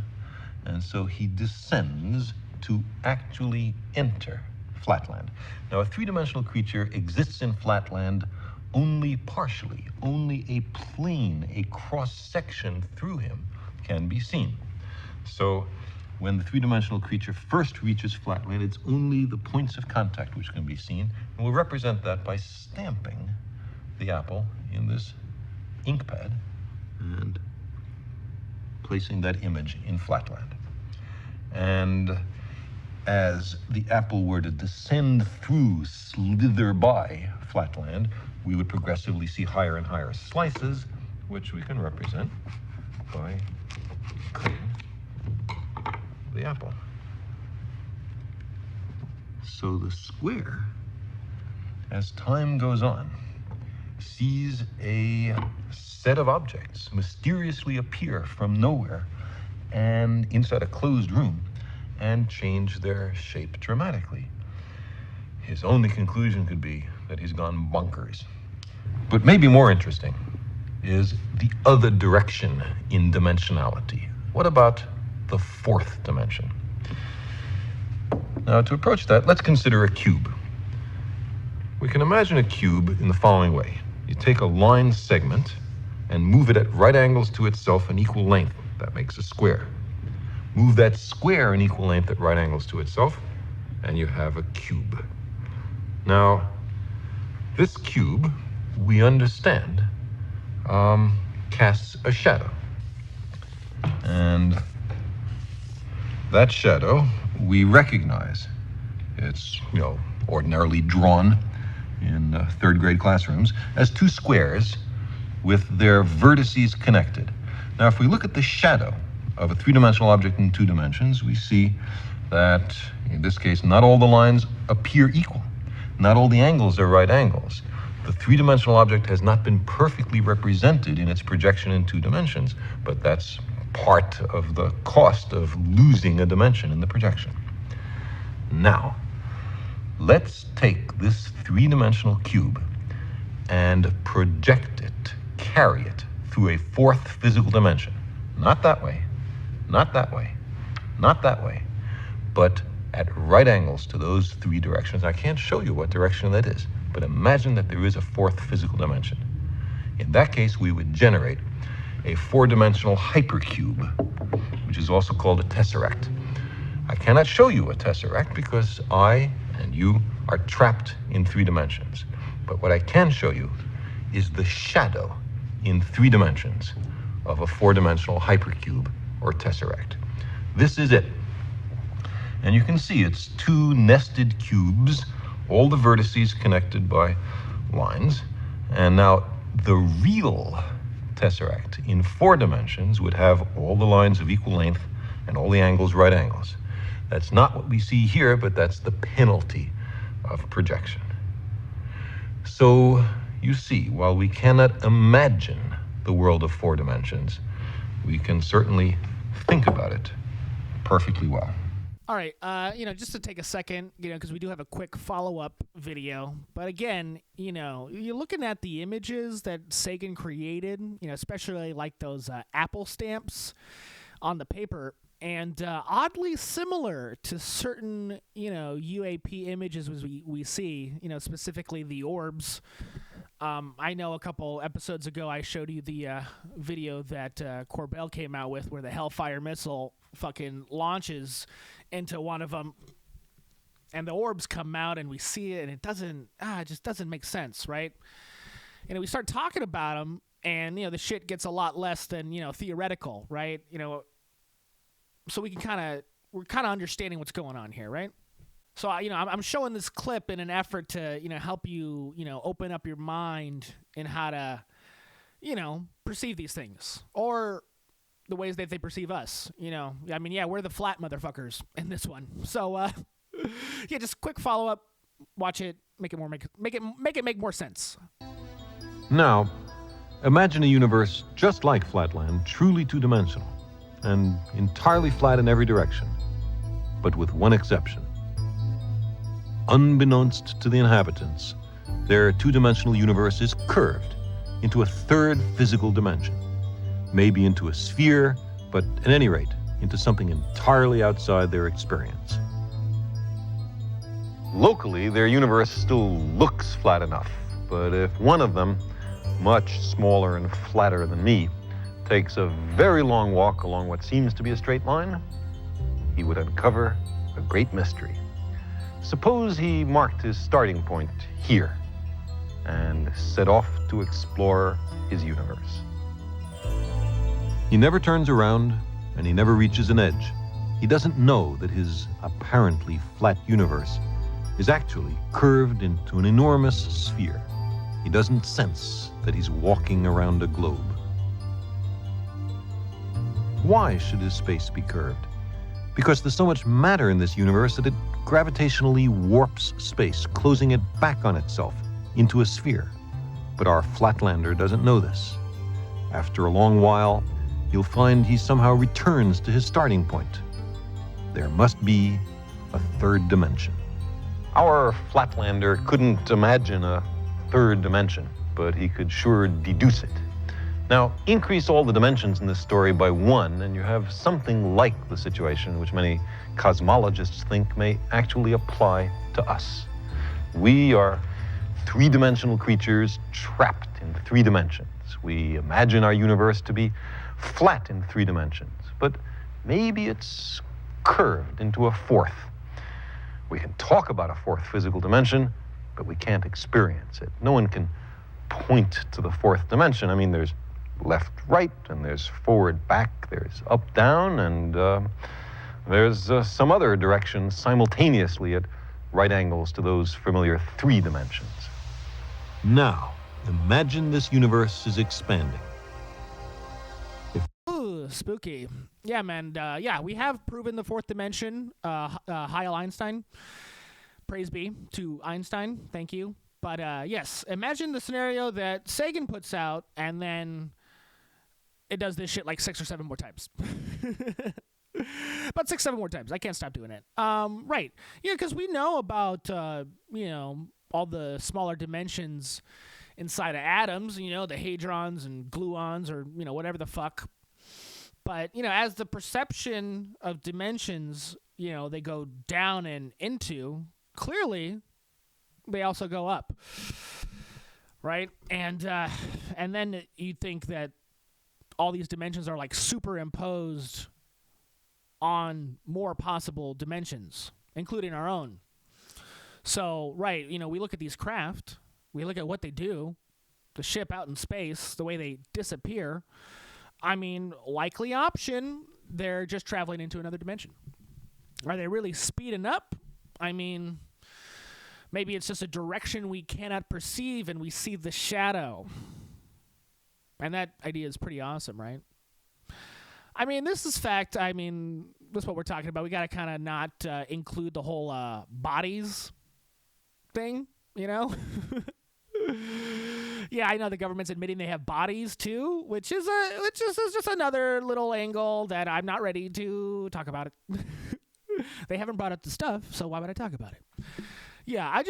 and so he descends to actually enter Flatland. Now, a three-dimensional creature exists in Flatland only partially. Only a plane, a cross-section through him can be seen. So when the three-dimensional creature first reaches Flatland, it's only the points of contact which can be seen, and we'll represent that by stamping the apple in this ink pad and placing that image in Flatland. And as the apple were to descend through, slither by Flatland, we would progressively see higher and higher slices, which we can represent by cutting the apple. So the square, as time goes on, sees a set of objects mysteriously appear from nowhere and inside a closed room and change their shape dramatically. His only conclusion could be that he's gone bonkers. But maybe more interesting is the other direction in dimensionality. What about the fourth dimension? Now, to approach that, let's consider a cube. We can imagine a cube in the following way. You take a line segment and move it at right angles to itself in equal length. That makes a square. Move that square in equal length at right angles to itself, and you have a cube. Now, this cube, we understand, casts a shadow. And that shadow we recognize. It's, ordinarily drawn in third grade classrooms as two squares with their vertices connected. Now, if we look at the shadow of a three-dimensional object in two dimensions, we see that, in this case, not all the lines appear equal. Not all the angles are right angles. The three-dimensional object has not been perfectly represented in its projection in two dimensions, but that's part of the cost of losing a dimension in the projection. Now, let's take this three-dimensional cube and project it, carry it through a fourth physical dimension. Not that way, not that way, not that way, but at right angles to those three directions. I can't show you what direction that is, but imagine that there is a fourth physical dimension. In that case, we would generate a four-dimensional hypercube, which is also called a tesseract. I cannot show you a tesseract because I and you are trapped in three dimensions. But what I can show you is the shadow in three dimensions of a four-dimensional hypercube or tesseract. This is it. And you can see it's two nested cubes, all the vertices connected by lines. And now the real tesseract in four dimensions would have all the lines of equal length and all the angles right angles. That's not what we see here, but that's the penalty of projection. So you see, while we cannot imagine the world of four dimensions, we can certainly think about it perfectly well. All right, just to take a second, because we do have a quick follow-up video. But again, you're looking at the images that Sagan created, especially like those Apple stamps on the paper, and oddly similar to certain, UAP images we see, specifically the orbs. I know a couple episodes ago I showed you the video that Corbell came out with where the Hellfire missile fucking launches into one of them and the orbs come out and we see it and it just doesn't make sense, right? we start talking about them, and the shit gets a lot less than theoretical, right? So we're kind of understanding what's going on here, right? So I'm showing this clip in an effort to help you open up your mind in how to perceive these things, or the ways that they perceive us. We're the flat motherfuckers in this one. So just quick follow up, watch it, make it make more sense. Now, imagine a universe just like Flatland, truly two-dimensional, and entirely flat in every direction, but with one exception. Unbeknownst to the inhabitants, their two-dimensional universe is curved into a third physical dimension, maybe into a sphere, but at any rate, into something entirely outside their experience. Locally, their universe still looks flat enough, but if one of them, much smaller and flatter than me, takes a very long walk along what seems to be a straight line, he would uncover a great mystery. Suppose he marked his starting point here and set off to explore his universe. He never turns around, and he never reaches an edge. He doesn't know that his apparently flat universe is actually curved into an enormous sphere. He doesn't sense that he's walking around a globe. Why should his space be curved? Because there's so much matter in this universe that it gravitationally warps space, closing it back on itself into a sphere. But our Flatlander doesn't know this. After a long while, you'll find he somehow returns to his starting point. There must be a third dimension. Our Flatlander couldn't imagine a third dimension, but he could sure deduce it. Now, increase all the dimensions in this story by one, and you have something like the situation which many cosmologists think may actually apply to us. We are three-dimensional creatures trapped in three dimensions. We imagine our universe to be flat in three dimensions, but maybe it's curved into a fourth. We can talk about a fourth physical dimension, but we can't experience it. No one can point to the fourth dimension. I mean, there's left, right, and there's forward, back, there's up, down, and there's some other directions simultaneously at right angles to those familiar three dimensions. Now, imagine this universe is expanding. Ooh, spooky. Yeah, man. We have proven the fourth dimension. Heil Einstein. Praise be to Einstein. Thank you. But yes, imagine the scenario that Sagan puts out, and then it does this shit like 6 or 7 more times. About 6, 7 more times. I can't stop doing it. Right. Yeah, because we know about, all the smaller dimensions inside of atoms, the hadrons and gluons, or, whatever the fuck. But, as the perception of dimensions, they go down and into, clearly they also go up. Right? And then you think that all these dimensions are like superimposed on more possible dimensions, including our own. So, right, we look at these craft, we look at what they do, the ship out in space, the way they disappear. I mean, likely option, they're just traveling into another dimension. Are they really speeding up? I mean, maybe it's just a direction we cannot perceive and we see the shadow. And that idea is pretty awesome, right? I mean, this is fact. I mean, this is what we're talking about. We got to kind of not include the whole bodies thing, Yeah, I know the government's admitting they have bodies too, which is just another little angle that I'm not ready to talk about it. They haven't brought up the stuff, so why would I talk about it? Yeah, I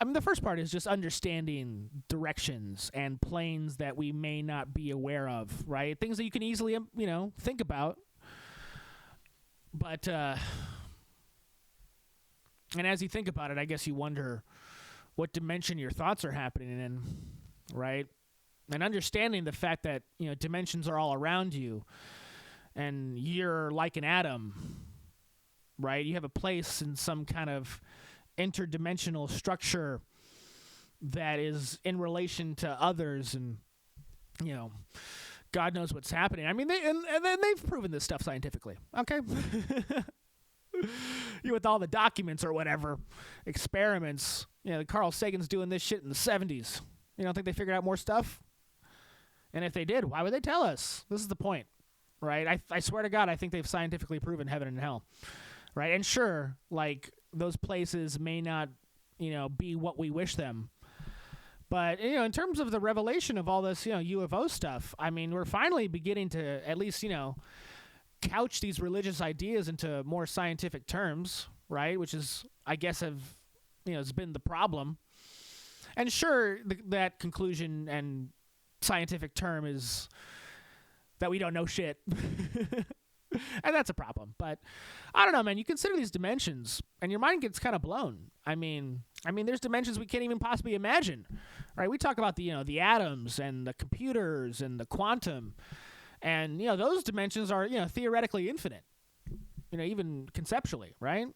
mean, the first part is just understanding directions and planes that we may not be aware of, right? Things that you can easily, think about. But, and as you think about it, I guess you wonder what dimension your thoughts are happening in, right? And understanding the fact that, dimensions are all around you and you're like an atom, right? You have a place in some kind of interdimensional structure that is in relation to others, and God knows what's happening. I mean, and then they've proven this stuff scientifically. Okay. With all the documents or whatever, experiments. Carl Sagan's doing this shit in the 70s. You don't think they figured out more stuff? And if they did, why would they tell us? This is the point, right? I swear to God, I think they've scientifically proven heaven and hell, right? And sure, like, those places may not, be what we wish them. But, in terms of the revelation of all this, UFO stuff, I mean, we're finally beginning to at least, couch these religious ideas into more scientific terms, right? Which is, I guess, has been the problem. And sure, that conclusion and scientific term is that we don't know shit. And that's a problem. But I don't know, man. You consider these dimensions, and your mind gets kind of blown. I mean, there's dimensions we can't even possibly imagine, right? We talk about the atoms and the computers and the quantum, and those dimensions are theoretically infinite, even conceptually, right?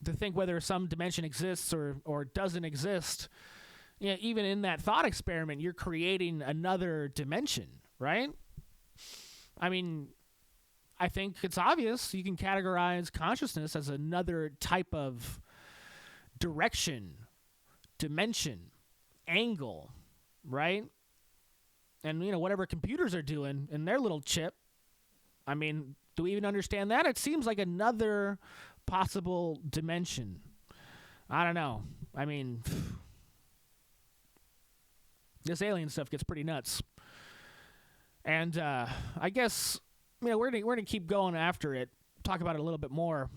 To think whether some dimension exists or doesn't exist, even in that thought experiment, you're creating another dimension, right? I mean, I think it's obvious you can categorize consciousness as another type of direction, dimension, angle, right? And, whatever computers are doing in their little chip, I mean, do we even understand that? It seems like another possible dimension. I don't know. I mean, this alien stuff gets pretty nuts. And I guess, we're gonna keep going after it, talk about it a little bit more.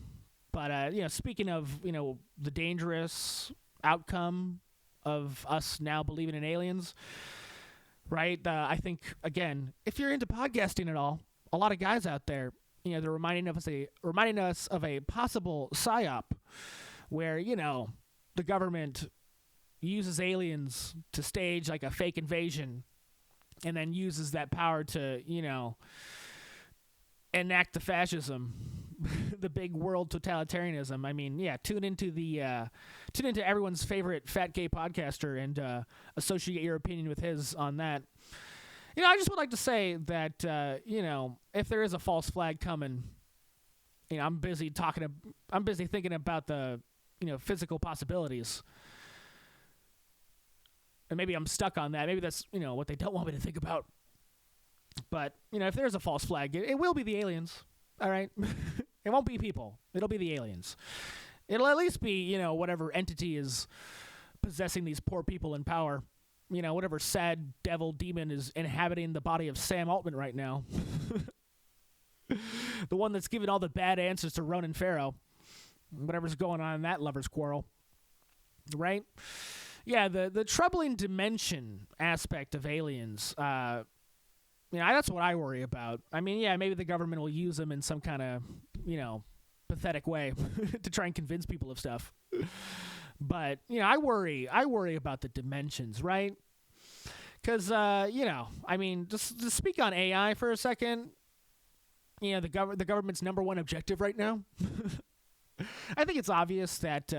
But, speaking of, the dangerous outcome of us now believing in aliens, right? I think, again, if you're into podcasting at all, a lot of guys out there, they're reminding us of a possible psy op where, the government uses aliens to stage like a fake invasion and then uses that power to, enact the fascism, the big world totalitarianism. I mean, yeah, tune into everyone's favorite fat gay podcaster and associate your opinion with his on that. I just would like to say that, if there is a false flag coming, I'm busy thinking about the, physical possibilities. And maybe I'm stuck on that. Maybe that's, what they don't want me to think about. But, if there's a false flag, it will be the aliens. All right? It won't be people. It'll be the aliens. It'll at least be, whatever entity is possessing these poor people in power. Whatever sad devil demon is inhabiting the body of Sam Altman right now. The one that's giving all the bad answers to Ronan Farrow. Whatever's going on in that lover's quarrel. Right? Yeah, the troubling dimension aspect of aliens, that's what I worry about. I mean, yeah, maybe the government will use them in some kind of, pathetic way to try and convince people of stuff. But, I worry about the dimensions, right? Because, just to speak on AI for a second, the government's number one objective right now, I think it's obvious that,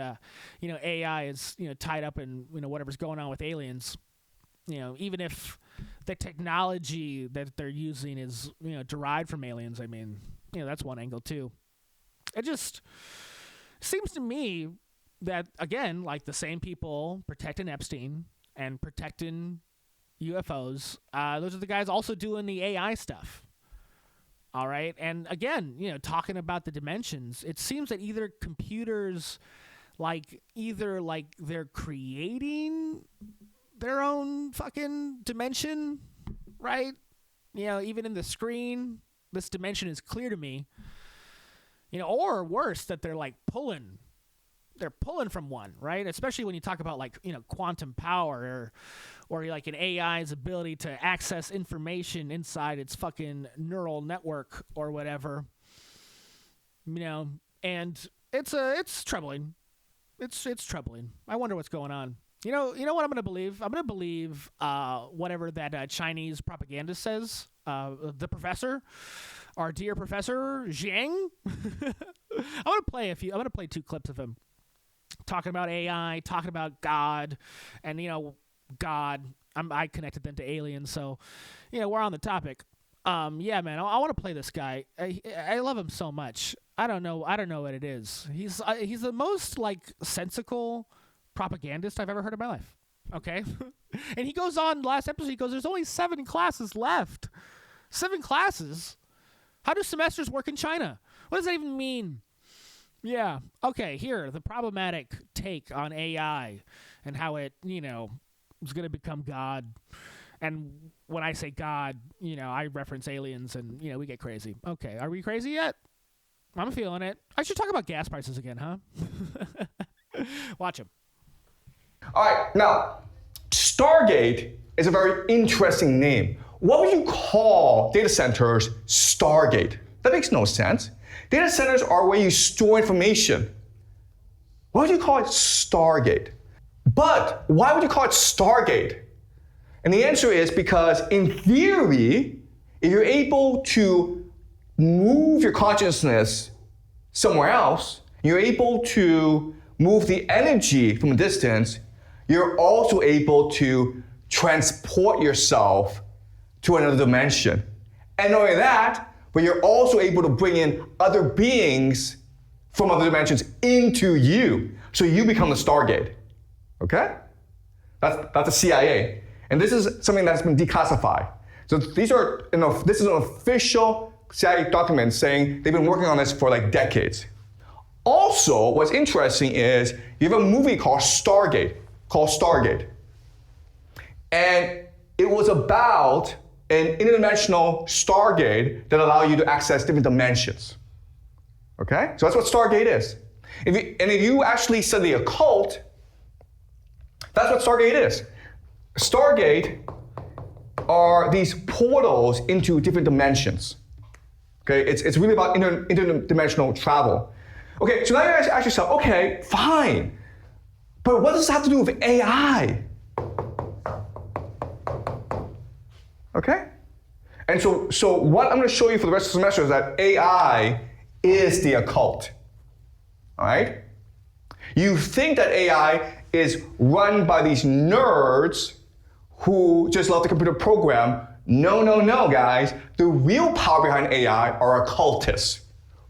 AI is, tied up in, whatever's going on with aliens. Even if the technology that they're using is, derived from aliens, I mean, that's one angle too. It just seems to me that, again, like the same people protecting Epstein and protecting UFOs, those are the guys also doing the AI stuff. All right. And again, talking about the dimensions, it seems that either computers, they're creating their own fucking dimension, right? Even in the screen, this dimension is clear to me. Or worse, that they're pulling from one, right? Especially when you talk about quantum power or like an AI's ability to access information inside its fucking neural network or whatever. And it's troubling. It's troubling. I wonder what's going on. You know what I'm going to believe? I'm going to believe whatever that Chinese propagandist says. The professor, our dear Professor Zhang. I'm going to play 2 clips of him talking about AI, talking about God, and God. I connected them to aliens, so we're on the topic. Yeah, man, I want to play this guy. I love him so much. I don't know what it is. He's the most like sensical propagandist I've ever heard in my life. Okay, and he goes on last episode. He goes, "There's only 7 classes left. 7 classes? How do semesters work in China? What does that even mean?" Yeah. Okay. Here, the problematic take on AI and how it is going to become God. And when I say God, I reference aliens, and we get crazy. Okay, are we crazy yet? I'm feeling it. I should talk about gas prices again, huh? Watch him. All right, now, Stargate is a very interesting name. What would you call data centers Stargate? That makes no sense. Data centers are where you store information. Why would you call it Stargate? But why would you call it Stargate? And the answer is because, in theory, if you're able to move your consciousness somewhere else, you're able to move the energy from a distance, you're also able to transport yourself to another dimension. And not only that, but you're also able to bring in other beings from other dimensions into you. So you become the Stargate. Okay? That's the CIA. And this is something that's been declassified. So this is an official CIA document saying they've been working on this for like decades. Also, what's interesting is you have a movie called Stargate. And it was about an interdimensional Stargate that allowed you to access different dimensions. Okay? So that's what Stargate is. If you actually study the occult, that's what Stargate is. Stargate are these portals into different dimensions. Okay, it's really about interdimensional travel. Okay, so now you guys ask yourself, okay, fine, but what does this have to do with AI? Okay, and so what I'm going to show you for the rest of the semester is that AI is the occult. All right, you think that AI is run by these nerds who just love the computer program. No, guys. The real power behind AI are occultists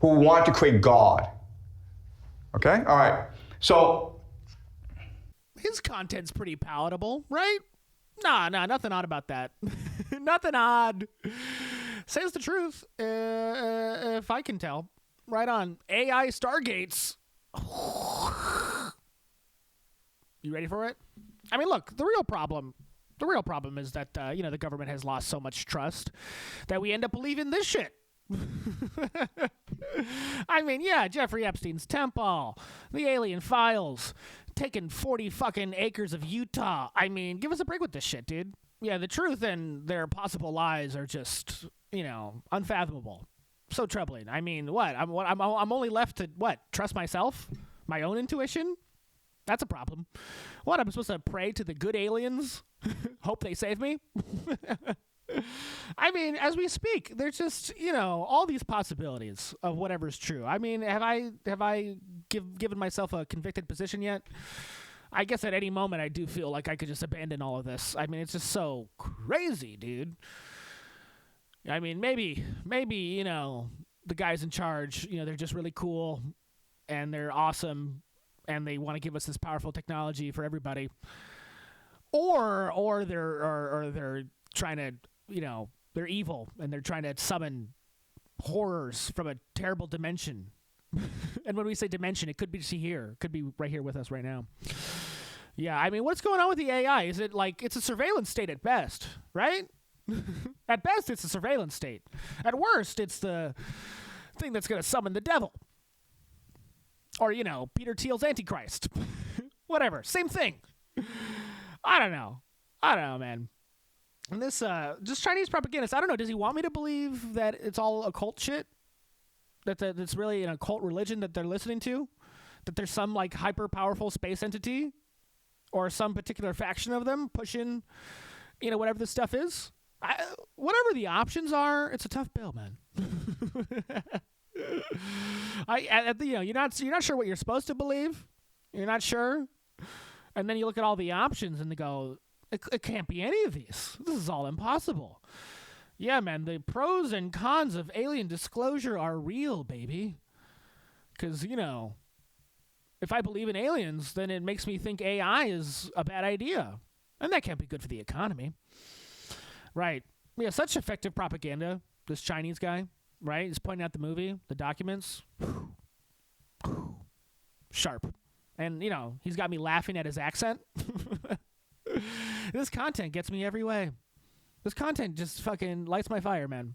who want to create God. Okay? All right. So his content's pretty palatable, right? Nah, nothing odd about that. Nothing odd. Says the truth, if I can tell. Right on. AI Stargates. You ready for it? I mean, look, the real problem is that, the government has lost so much trust that we end up believing this shit. I mean, yeah, Jeffrey Epstein's temple, the alien files, taking 40 fucking acres of Utah. I mean, give us a break with this shit, dude. Yeah, the truth and their possible lies are just, unfathomable. So troubling. I mean, what? I'm only left to, trust myself? My own intuition? That's a problem. What, I'm supposed to pray to the good aliens? Hope they save me? I mean, as we speak, there's just, all these possibilities of whatever's true. I mean, have I given myself a convicted position yet? I guess at any moment I do feel like I could just abandon all of this. I mean, it's just so crazy, dude. I mean, maybe, the guys in charge, they're just really cool and they're awesome and they want to give us this powerful technology for everybody. Or they're trying to, they're evil and they're trying to summon horrors from a terrible dimension. And when we say dimension, it could be here. It could be right here with us right now. Yeah, I mean, what's going on with the AI? Is it like it's a surveillance state at best, right? At best, it's a surveillance state. At worst, it's the thing that's going to summon the devil. Or, Peter Thiel's Antichrist. Whatever, same thing. I don't know, man. And this, just Chinese propagandist, I don't know, does he want me to believe that it's all occult shit? That it's really an occult religion that they're listening to? That there's some, like, hyper-powerful space entity? Or some particular faction of them pushing, whatever this stuff is? Whatever the options are, it's a tough bill, man. You're not sure what you're supposed to believe? You're not sure? And then you look at all the options and they go, it can't be any of these. This is all impossible. Yeah, man, the pros and cons of alien disclosure are real, baby. Because, if I believe in aliens, then it makes me think AI is a bad idea. And that can't be good for the economy. Right. Yeah, such effective propaganda, this Chinese guy, right? He's pointing out the movie, the documents. Sharp. And, he's got me laughing at his accent. This content gets me every way. This content just fucking lights my fire, man.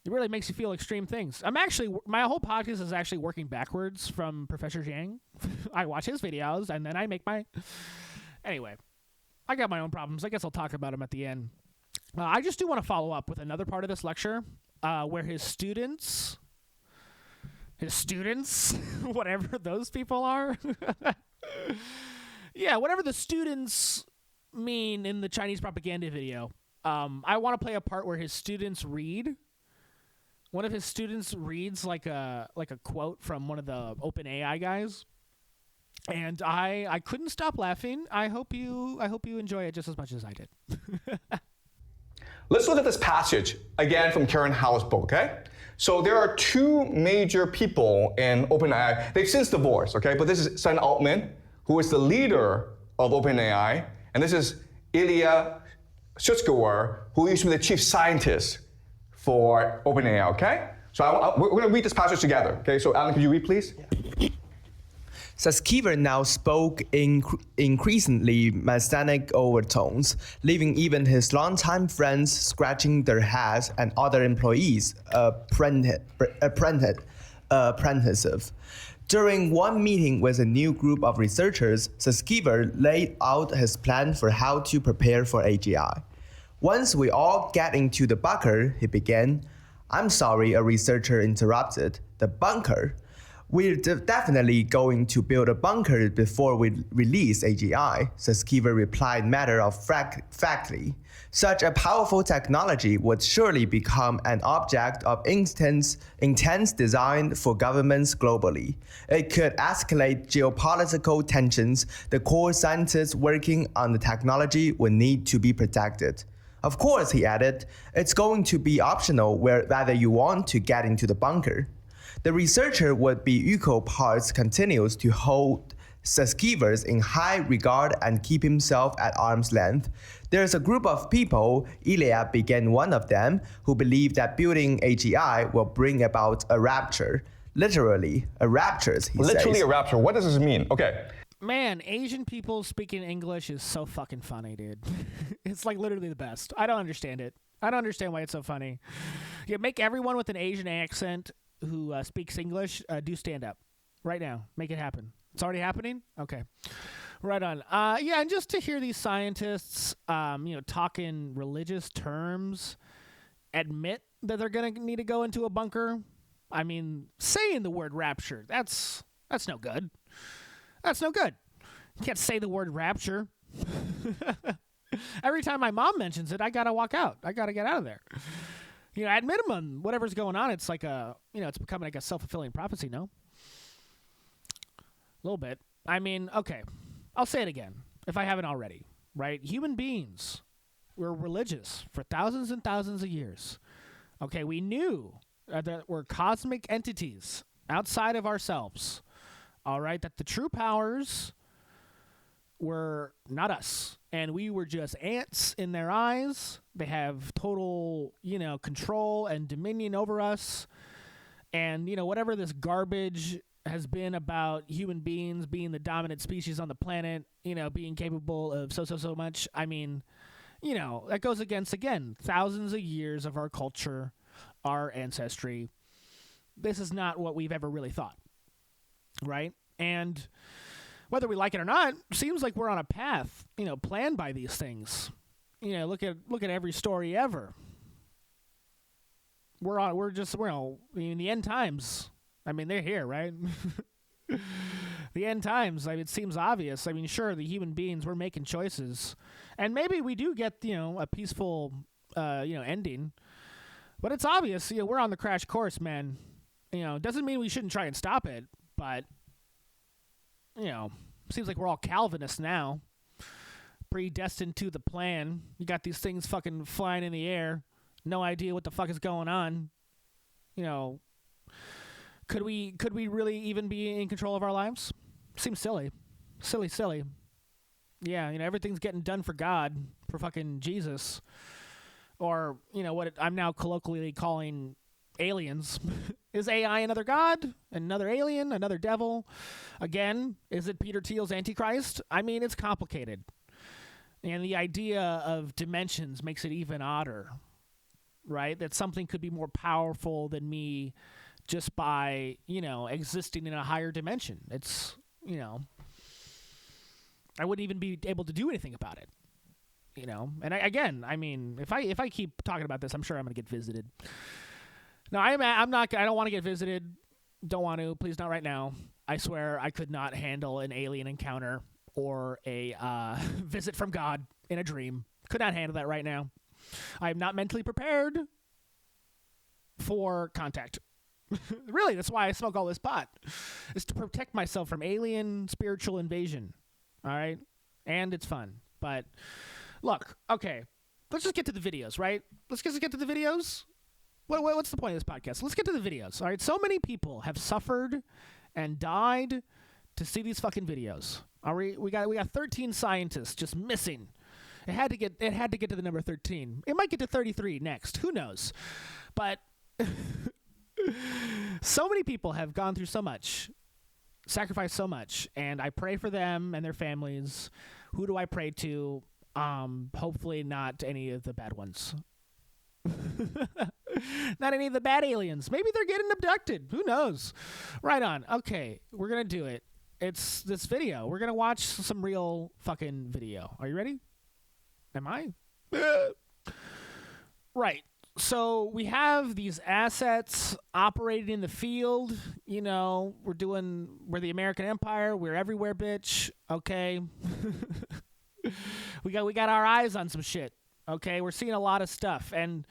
It really makes you feel extreme things. My whole podcast is actually working backwards from Professor Zhang. I watch his videos, and then I make my... Anyway, I got my own problems. I guess I'll talk about them at the end. I just do want to follow up with another part of this lecture where his students, whatever those people are... Yeah, whatever the students mean in the Chinese propaganda video, I want to play a part where his students read. One of his students reads like a quote from one of the OpenAI guys, and I couldn't stop laughing. I hope you enjoy it just as much as I did. Let's look at this passage again from Karen Howe's book, okay? So there are two major people in OpenAI. They've since divorced, okay? But this is Sam Altman, who is the leader of OpenAI, and this is Ilya Sutskever, who used to be the chief scientist for OpenAI, okay? So we're going to read this passage together, okay? So Alan, could you read, please? Yeah. Sutskever now spoke in increasingly messianic overtones, leaving even his longtime friends scratching their heads and other employees apprehensive. During one meeting with a new group of researchers, Sutskever laid out his plan for how to prepare for AGI. Once we all get into the bunker, he began. I'm sorry, a researcher interrupted. The bunker? We're definitely going to build a bunker before we release AGI, Sutskever replied matter-of-factly. Such a powerful technology would surely become an object of intense design for governments globally. It could escalate geopolitical tensions. The core scientists working on the technology would need to be protected. Of course, he added, it's going to be optional whether you want to get into the bunker. The researcher would be equal parts continues to hold Sutskever in high regard and keep himself at arm's length. There's a group of people, Ilya began one of them, who believe that building AGI will bring about a rapture. Literally, a rapture, he says. Literally a rapture. What does this mean? Okay. Man, Asian people speaking English is so fucking funny, dude. It's like literally the best. I don't understand it. I don't understand why it's so funny. Yeah, make everyone with an Asian accent who speaks English do stand up right now. Make it happen. It's already happening? Okay. Right on. Yeah, and just to hear these scientists, talk in religious terms, admit that they're going to need to go into a bunker. I mean, saying the word rapture, that's no good. That's no good. You can't say the word rapture. Every time my mom mentions it, I got to walk out. I got to get out of there. At minimum, whatever's going on, it's like it's becoming like a self-fulfilling prophecy, no? A little bit. I mean, okay. I'll say it again, if I haven't already, right? Human beings were religious for thousands and thousands of years. Okay, we knew that we're cosmic entities outside of ourselves, all right? That the true powers were not us, and we were just ants in their eyes. They have total, control and dominion over us. And, whatever this garbage has been about human beings being the dominant species on the planet, being capable of so much. I mean, that goes against, again, thousands of years of our culture, our ancestry. This is not what we've ever really thought, right? And whether we like it or not, seems like we're on a path, planned by these things. Look at every story ever. We're in the end times. I mean, they're here, right? The end times, it seems obvious. I mean, sure, the human beings, we're making choices. And maybe we do get, a peaceful, ending. But it's obvious, we're on the crash course, man. Doesn't mean we shouldn't try and stop it, but seems like we're all Calvinists now. Predestined to the plan. You got these things fucking flying in the air. No idea what the fuck is going on. Could we really even be in control of our lives? Seems silly. Silly. Yeah, everything's getting done for God, for fucking Jesus. Or, what I'm now colloquially calling aliens. Is AI another god? Another alien? Another devil? Again, is it Peter Thiel's Antichrist? I mean, it's complicated. And the idea of dimensions makes it even odder, right? That something could be more powerful than me just by, existing in a higher dimension. It's, I wouldn't even be able to do anything about it, And I mean, if I keep talking about this, I'm sure I'm going to get visited. No, I don't want to get visited. Don't want to. Please, not right now. I swear I could not handle an alien encounter or a visit from God in a dream. Could not handle that right now. I am not mentally prepared for contact. Really, that's why I smoke all this pot. Is to protect myself from alien spiritual invasion. All right? And it's fun. But look, okay. Let's just get to the videos, right? Let's just get to the videos. What's the point of this podcast? Let's get to the videos. All right? So many people have suffered and died to see these fucking videos. We got 13 scientists just missing. It had to get to the number 13. It might get to 33 next. Who knows? But so many people have gone through so much, sacrificed so much, and I pray for them and their families. Who do I pray to? Hopefully not any of the bad ones. Not any of the bad aliens. Maybe they're getting abducted. Who knows? Right on. Okay, we're gonna do it. It's this video. We're gonna watch some real fucking video. Are you ready? Am I? Right. So we have these assets operating in the field. We're the American Empire. We're everywhere, bitch. Okay. we got our eyes on some shit. Okay. We're seeing a lot of stuff. And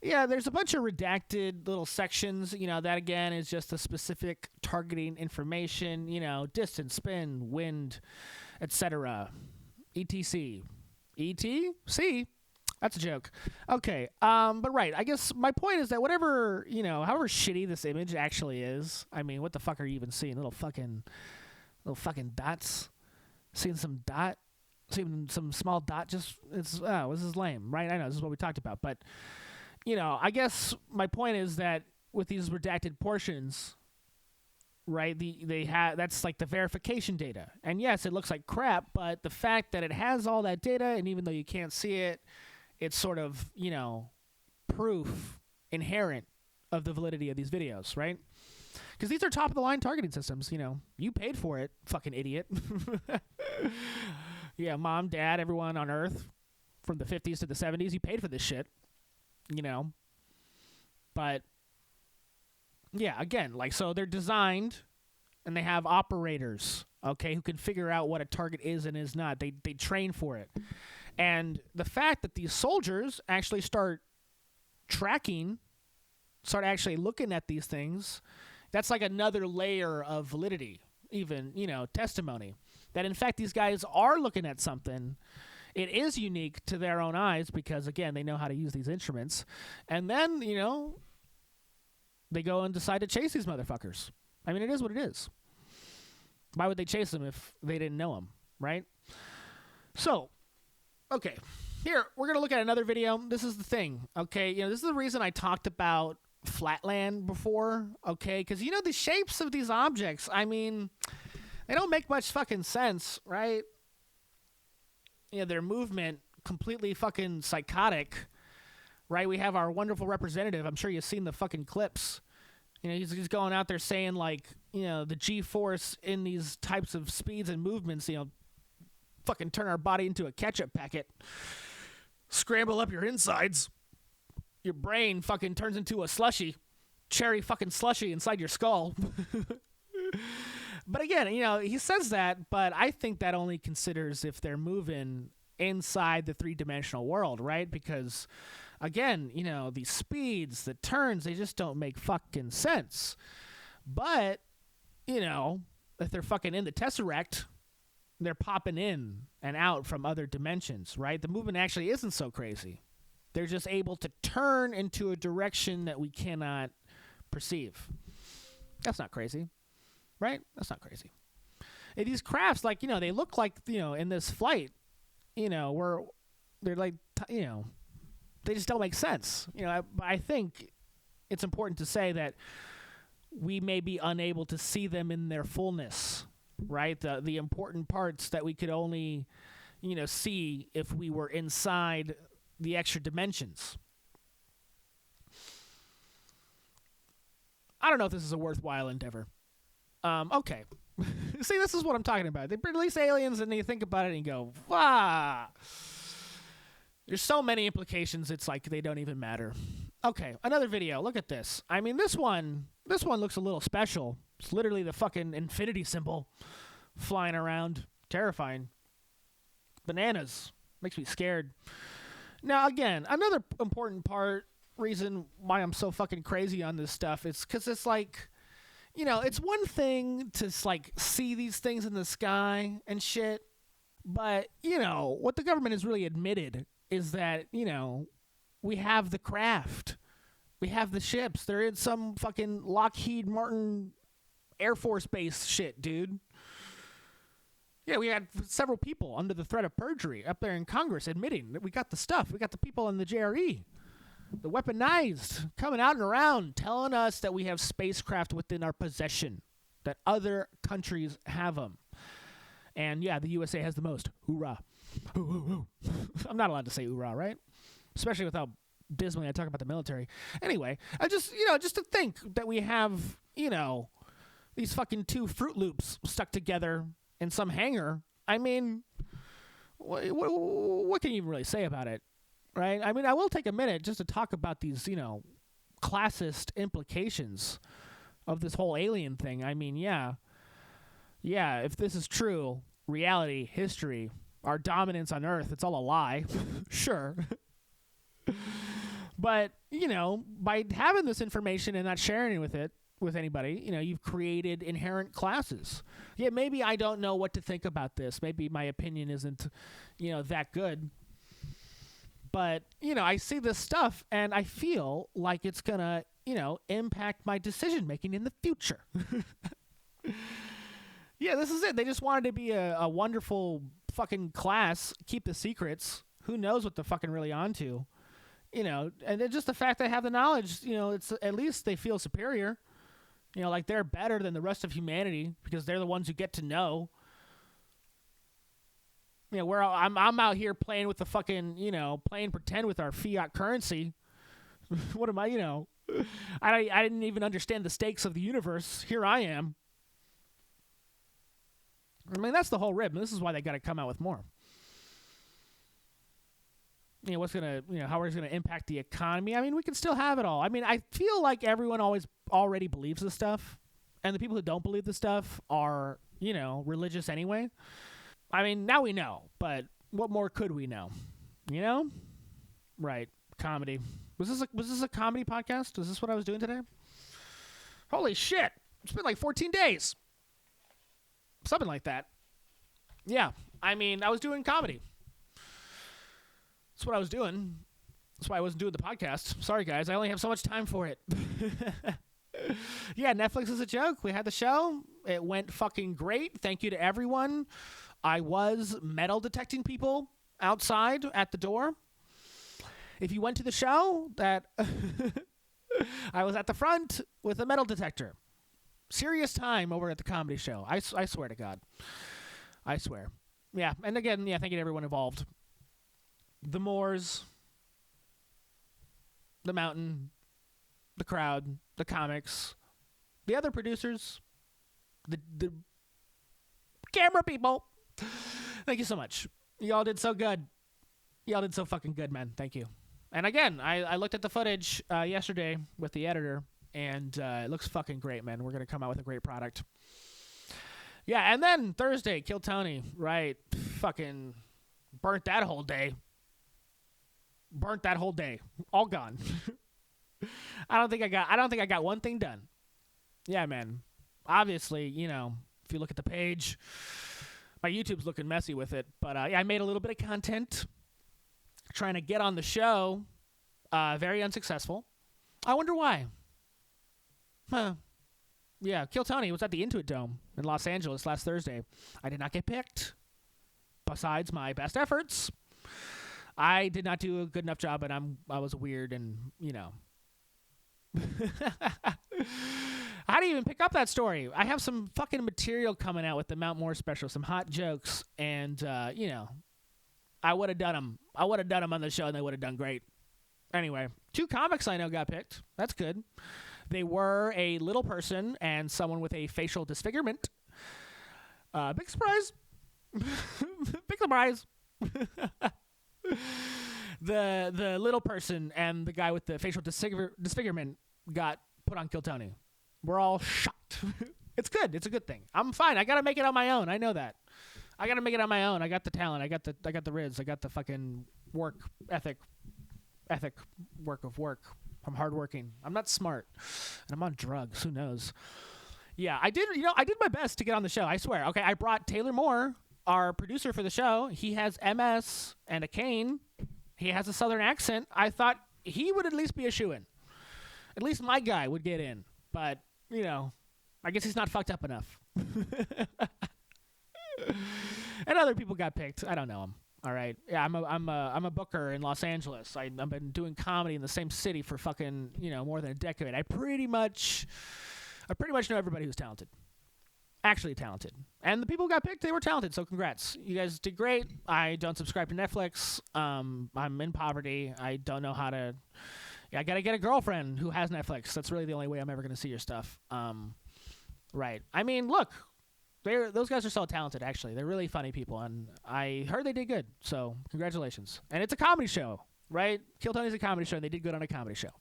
yeah, there's a bunch of redacted little sections. That again is just the specific targeting information, distance, spin, wind, etc. etc. ET? That's a joke. Okay. But right. I guess my point is that however shitty this image actually is, I mean, what the fuck are you even seeing? Little fucking dots? Seeing some small dot, this is lame, right? I know this is what we talked about, but I guess my point is that with these redacted portions, right, that's like the verification data. And yes, it looks like crap, but the fact that it has all that data, and even though you can't see it, it's sort of, proof inherent of the validity of these videos, right? Because these are top-of-the-line targeting systems, You paid for it, fucking idiot. Yeah, mom, dad, everyone on Earth from the 50s to the 70s, you paid for this shit, But, yeah, again, so they're designed, and they have operators, okay, who can figure out what a target is and is not. They train for it. And the fact that these soldiers actually start actually looking at these things, that's like another layer of validity, even, testimony. That, in fact, these guys are looking at something. It is unique to their own eyes because, again, they know how to use these instruments. And then, they go and decide to chase these motherfuckers. I mean, it is what it is. Why would they chase them if they didn't know them, right? So, okay. Here, we're going to look at another video. This is the thing, okay? This is the reason I talked about Flatland before, okay? Because, the shapes of these objects, I mean, they don't make much fucking sense, right? Their movement, completely fucking psychotic, right? We have our wonderful representative. I'm sure you've seen the fucking clips. He's going out there saying, the G-force in these types of speeds and movements, fucking turn our body into a ketchup packet. Scramble up your insides. Your brain fucking turns into a slushy. Cherry fucking slushy inside your skull. But again, he says that, but I think that only considers if they're moving inside the three-dimensional world, right? Because, again, these speeds, the turns, they just don't make fucking sense. But, if they're fucking in the Tesseract, they're popping in and out from other dimensions, right? The movement actually isn't so crazy. They're just able to turn into a direction that we cannot perceive. That's not crazy, right? That's not crazy. And these crafts, like, they look like, in this flight, where they're like, they just don't make sense. I think it's important to say that we may be unable to see them in their fullness, right? The important parts that we could only, see if we were inside the extra dimensions. I don't know if this is a worthwhile endeavor. Okay. See, this is what I'm talking about. They release aliens and you think about it and you go, wow. There's so many implications, it's like they don't even matter. Okay, another video. Look at this. I mean, this one looks a little special. It's literally the fucking infinity symbol flying around. Terrifying. Bananas. Makes me scared. Now, again, another important reason why I'm so fucking crazy on this stuff is because it's like, it's one thing to like see these things in the sky and shit, but what the government has really admitted is that we have the craft, we have the ships. They're in some fucking Lockheed Martin Air Force Base shit, dude. Yeah, we had several people under the threat of perjury up there in Congress admitting that we got the stuff. We got the people in the JRE. The weaponized, coming out and around, telling us that we have spacecraft within our possession, that other countries have them. And yeah, the USA has the most. Hoorah. I'm not allowed to say hoorah, right? Especially with how dismally I talk about the military. Anyway, I just to think that we have, these fucking two Fruit Loops stuck together in some hangar. I mean, what can you even really say about it? Right? I mean, I will take a minute just to talk about these, classist implications of this whole alien thing. I mean, yeah, if this is true, reality, history, our dominance on Earth, it's all a lie. Sure. But, by having this information and not sharing it with anybody, you've created inherent classes. Yeah, maybe I don't know what to think about this. Maybe my opinion isn't, that good. But, I see this stuff and I feel like it's going to, impact my decision making in the future. Yeah, this is it. They just wanted to be a wonderful fucking class, keep the secrets. Who knows what they're fucking really onto? And it's just the fact they have the knowledge, it's at least they feel superior. Like they're better than the rest of humanity because they're the ones who get to know. I'm out here playing with the fucking, playing pretend with our fiat currency. What am I, I didn't even understand the stakes of the universe. Here I am. I mean, that's the whole rib. This is why they got to come out with more. What's going to, how it's going to impact the economy. I mean, we can still have it all. I mean, I feel like everyone already believes this stuff. And the people who don't believe this stuff are, religious anyway. I mean, now we know, but what more could we know? Right. Comedy. Was this a comedy podcast? Is this what I was doing today? Holy shit. It's been like 14 days. Something like that. Yeah. I mean, I was doing comedy. That's what I was doing. That's why I wasn't doing the podcast. Sorry, guys. I only have so much time for it. Yeah, Netflix is a joke. We had the show. It went fucking great. Thank you to everyone. I was metal detecting people outside at the door. If you went to the show, that I was at the front with a metal detector. Serious time over at the comedy show. I swear to God. I swear. Yeah, and again, thank you to everyone involved. The Moors, the Mountain, the crowd, the comics, the other producers, the camera people. Thank you so much. Y'all did so good. Y'all did so fucking good, man. Thank you. And again, I looked at the footage yesterday with the editor, and it looks fucking great, man. We're going to come out with a great product. Yeah, and then Thursday, Kill Tony. Right. Fucking burnt that whole day. All gone. I don't think I got one thing done. Yeah, man. Obviously, if you look at the page. My YouTube's looking messy with it, but yeah, I made a little bit of content trying to get on the show. Very unsuccessful. I wonder why. Huh. Yeah, Kill Tony was at the Intuit Dome in Los Angeles last Thursday. I did not get picked. Besides my best efforts, I did not do a good enough job, and I was weird, and How do you even pick up that story? I have some fucking material coming out with the Mount Moore special, some hot jokes, and I would have done them. I would have done them on the show, and they would have done great. Anyway, 2 comics I know got picked. That's good. They were a little person and someone with a facial disfigurement. Big surprise. Big surprise. The little person and the guy with the facial disfigurement got put on Kill Tony. We're all shocked. It's good. It's a good thing. I'm fine. I got to make it on my own. I know that. I got to make it on my own. I got the talent. I got the riz. I got the fucking work ethic work of work. I'm hardworking. I'm not smart, and I'm on drugs. Who knows? Yeah, I did. I did my best to get on the show. I swear. Okay, I brought Taylor Moore, our producer for the show. He has MS and a cane. He has a Southern accent. I thought he would at least be a shoo-in. At least my guy would get in. But I guess he's not fucked up enough. And other people got picked. I don't know him. All right. Yeah, I'm a booker in Los Angeles. I've been doing comedy in the same city for fucking, more than a decade. I pretty much know everybody who's talented. Actually talented. And the people who got picked, they were talented, so congrats. You guys did great. I don't subscribe to Netflix. I'm in poverty. I don't know how to... Yeah, I got to get a girlfriend who has Netflix. That's really the only way I'm ever going to see your stuff. Right. I mean, look... Those guys are so talented, actually. They're really funny people, and I heard they did good, so congratulations. And it's a comedy show, right? Kill Tony's a comedy show, and they did good on a comedy show.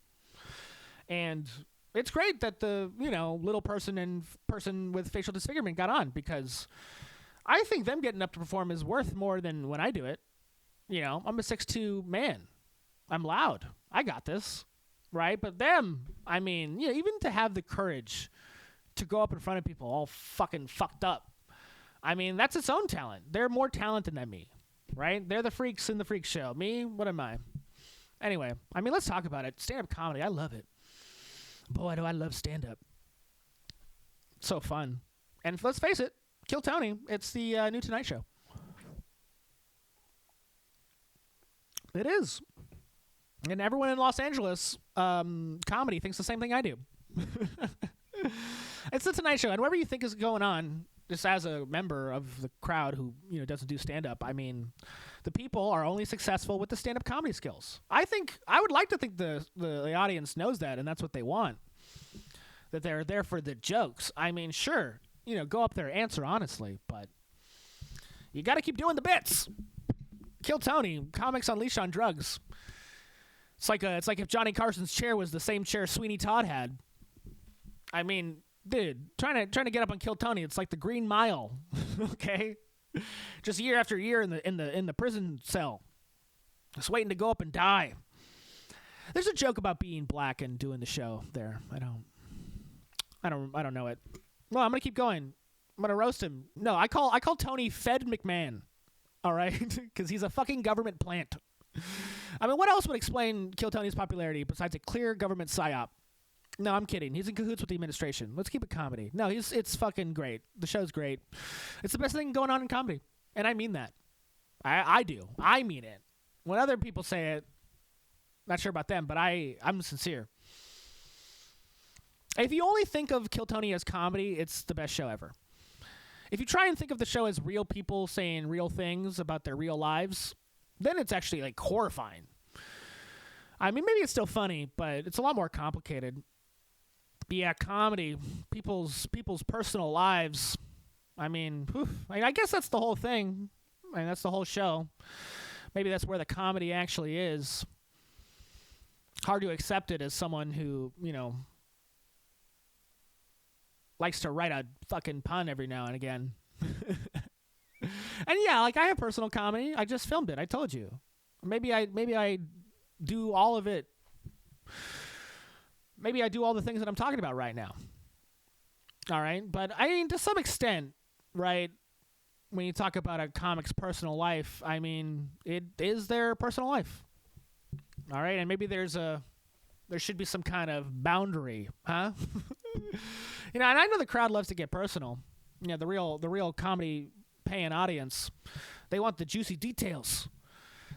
And it's great that the, little person and person with facial disfigurement got on, because I think them getting up to perform is worth more than when I do it. I'm a 6'2" man. I'm loud. I got this, right? But them, I mean, even to have the courage to go up in front of people all fucking fucked up. I mean, that's its own talent. They're more talented than me, right? They're the freaks in the freak show. Me, what am I? Anyway, I mean, let's talk about it. Stand-up comedy, I love it. Boy, do I love stand-up. So fun. And let's face it, Kill Tony, it's the new Tonight Show. It is. And everyone in Los Angeles comedy thinks the same thing I do. It's the Tonight Show, and whatever you think is going on, just as a member of the crowd who doesn't do stand-up, I mean, the people are only successful with the stand-up comedy skills. I would like to think the audience knows that, and that's what they want. That they're there for the jokes. I mean, sure, go up there, answer honestly, but you got to keep doing the bits. Kill Tony, comics unleashed on drugs. It's like if Johnny Carson's chair was the same chair Sweeney Todd had. I mean, dude, trying to get up on Kill Tony, it's like the Green Mile, okay? Just year after year in the prison cell, just waiting to go up and die. There's a joke about being black and doing the show there. I don't know it. Well, I'm gonna keep going. I'm gonna roast him. No, I call Tony Fed McMahon. All right, because he's a fucking government plant. I mean, what else would explain Kill Tony's popularity besides a clear government psyop? No, I'm kidding. He's in cahoots with the administration. Let's keep it comedy. No, it's fucking great. The show's great. It's the best thing going on in comedy. And I mean that. I do. I mean it. When other people say it, not sure about them, but I'm sincere. If you only think of Kill Tony as comedy, it's the best show ever. If you try and think of the show as real people saying real things about their real lives, then it's actually like horrifying. I mean, maybe it's still funny, but it's a lot more complicated. Yeah, comedy, people's personal lives. I mean, I guess that's the whole thing. I mean, that's the whole show. Maybe that's where the comedy actually is. Hard to accept it as someone who, likes to write a fucking pun every now and again. And yeah, like I have personal comedy. I just filmed it. I told you. Maybe I do all of it. Maybe I do all the things that I'm talking about right now. All right? But I mean, to some extent, right? When you talk about a comic's personal life, I mean, it is their personal life. All right, and maybe there should be some kind of boundary, huh? And I know the crowd loves to get personal. The real comedy paying audience, they want the juicy details.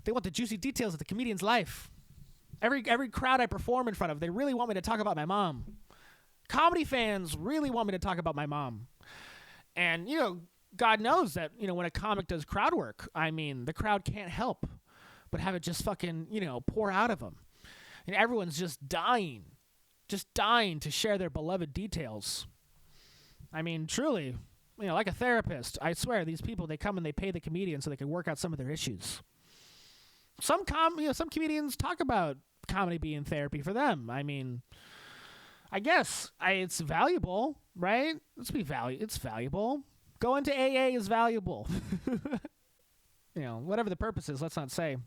They want the juicy details of the comedian's life. Every crowd I perform in front of, they really want me to talk about my mom. Comedy fans really want me to talk about my mom. And, God knows that, when a comic does crowd work, I mean, the crowd can't help but have it just fucking, pour out of them. And everyone's just dying to share their beloved details. I mean, truly, like a therapist, I swear, these people, they come and they pay the comedian so they can work out some of their issues. Some comedians talk about comedy being therapy for them. I mean, I guess it's valuable, right? It's valuable. Going to AA is valuable. Whatever the purpose is, let's not say.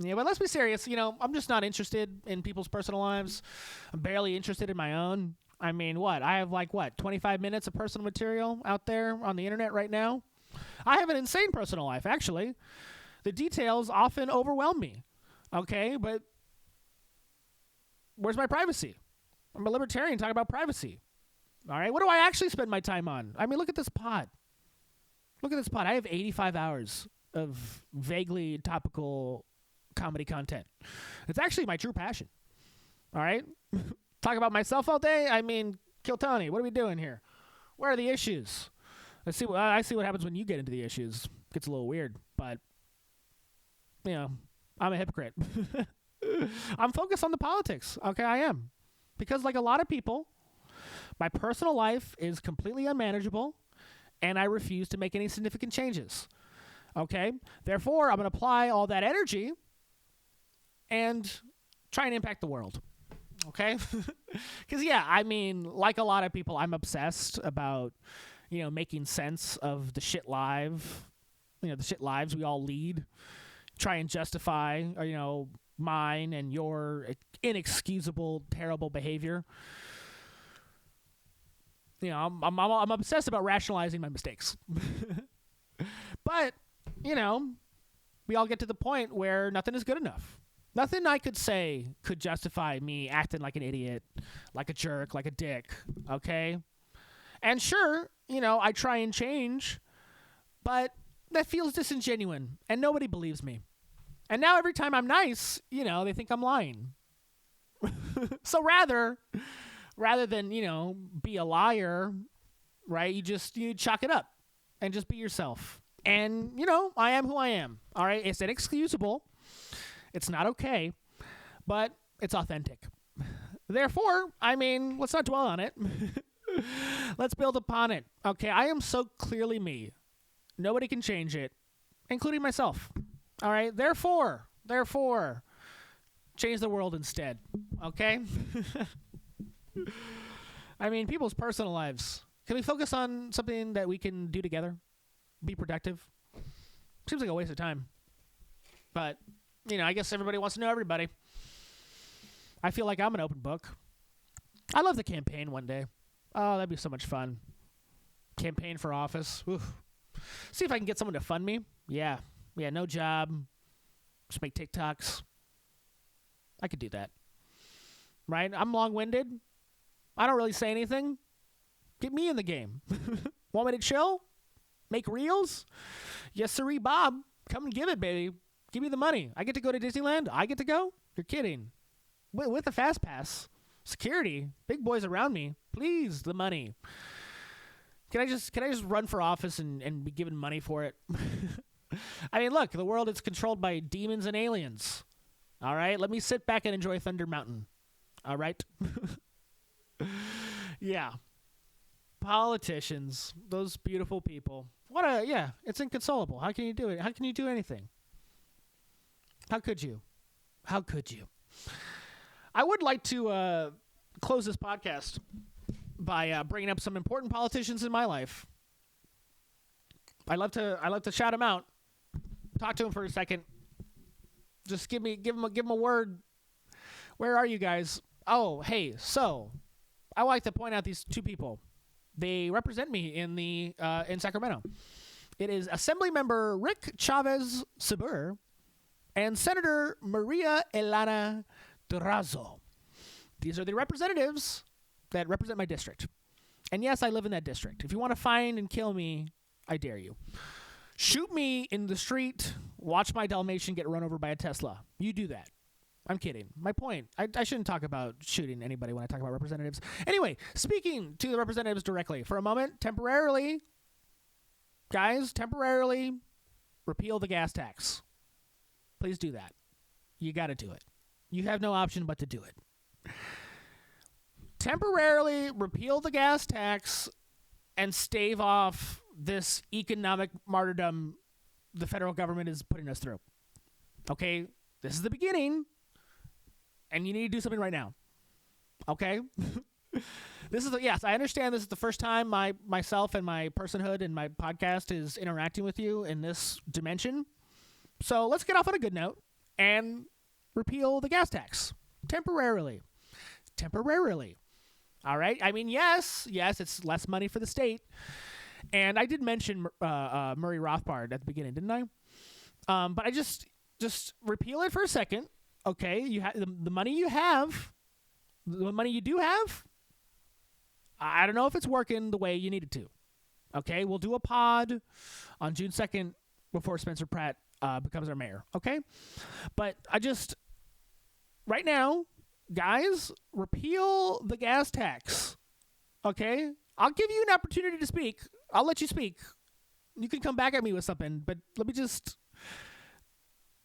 Yeah, but let's be serious. I'm just not interested in people's personal lives. I'm barely interested in my own. I mean, I have 25 minutes of personal material out there on the internet right now? I have an insane personal life, actually. The details often overwhelm me. Okay, but where's my privacy? I'm a libertarian talking about privacy. All right, what do I actually spend my time on? I mean, look at this pod. I have 85 hours of vaguely topical comedy content. It's actually my true passion. All right? Talk about myself all day? I mean, kill Tony. What are we doing here? Where are the issues? I see what happens when you get into the issues. It gets a little weird, but I'm a hypocrite. I'm focused on the politics. Okay, I am. Because like a lot of people, my personal life is completely unmanageable, and I refuse to make any significant changes. Okay? Therefore, I'm going to apply all that energy and try and impact the world. Okay? Because, I mean, like a lot of people, I'm obsessed about, making sense of the shit lives we all lead. Try and justify, mine and your inexcusable, terrible behavior. I'm obsessed about rationalizing my mistakes. But, we all get to the point where nothing is good enough. Nothing I could say could justify me acting like an idiot, like a jerk, like a dick, okay? And sure, I try and change, but that feels disingenuous, and nobody believes me. And now every time I'm nice, they think I'm lying. So rather than, be a liar, right, you chalk it up and just be yourself. And, I am who I am, all right? It's inexcusable. It's not okay, but it's authentic. Therefore, I mean, let's not dwell on it. Let's build upon it. Okay, I am so clearly me. Nobody can change it, including myself. All right? Therefore, change the world instead. Okay? I mean, people's personal lives. Can we focus on something that we can do together? Be productive? Seems like a waste of time. But, I guess everybody wants to know everybody. I feel like I'm an open book. I'd love to campaign one day. Oh, that'd be so much fun. Campaign for office. Oof. See if I can get someone to fund me. Yeah, no job. Just make TikToks. I could do that. Right? I'm long-winded. I don't really say anything. Get me in the game. Want me to chill? Make reels? Yes, sirree, Bob. Come and give it, baby. Give me the money. I get to go to Disneyland? I get to go? You're kidding. With a fast pass. Security. Big boys around me. Please, the money. Can I just run for office and be given money for it? I mean, look, the world is controlled by demons and aliens. All right? Let me sit back and enjoy Thunder Mountain. All right? Yeah. Politicians. Those beautiful people. It's inconsolable. How can you do it? How can you do anything? How could you? I would like to close this podcast by bringing up some important politicians in my life. I love to shout them out. Talk to them for a second. Just give them a word. Where are you guys? Oh, hey, so I would like to point out these two people. They represent me in Sacramento. It is Assemblymember Rick Chavez Sabur and Senator Maria Elena Durazo. These are the representatives that represent my district. And yes, I live in that district. If you want to find and kill me, I dare you. Shoot me in the street, watch my Dalmatian get run over by a Tesla. You do that. I'm kidding. My point, I shouldn't talk about shooting anybody when I talk about representatives. Anyway, speaking to the representatives directly, for a moment, temporarily repeal the gas tax. Please do that. You got to do it. You have no option but to do it. Temporarily repeal the gas tax and stave off this economic martyrdom the federal government is putting us through. Okay? This is the beginning, and you need to do something right now. Okay? Yes, I understand this is the first time myself and my personhood and my podcast is interacting with you in this dimension. So let's get off on a good note and repeal the gas tax. Temporarily. All right? I mean, yes, it's less money for the state. And I did mention Murray Rothbard at the beginning, didn't I? But I just repeal it for a second. Okay, you have the money you have, the money you do have. I don't know if it's working the way you need it to. Okay, we'll do a pod on June 2nd before Spencer Pratt becomes our mayor. Okay, but right now, guys, repeal the gas tax. Okay, I'll give you an opportunity to speak. I'll let you speak. You can come back at me with something, but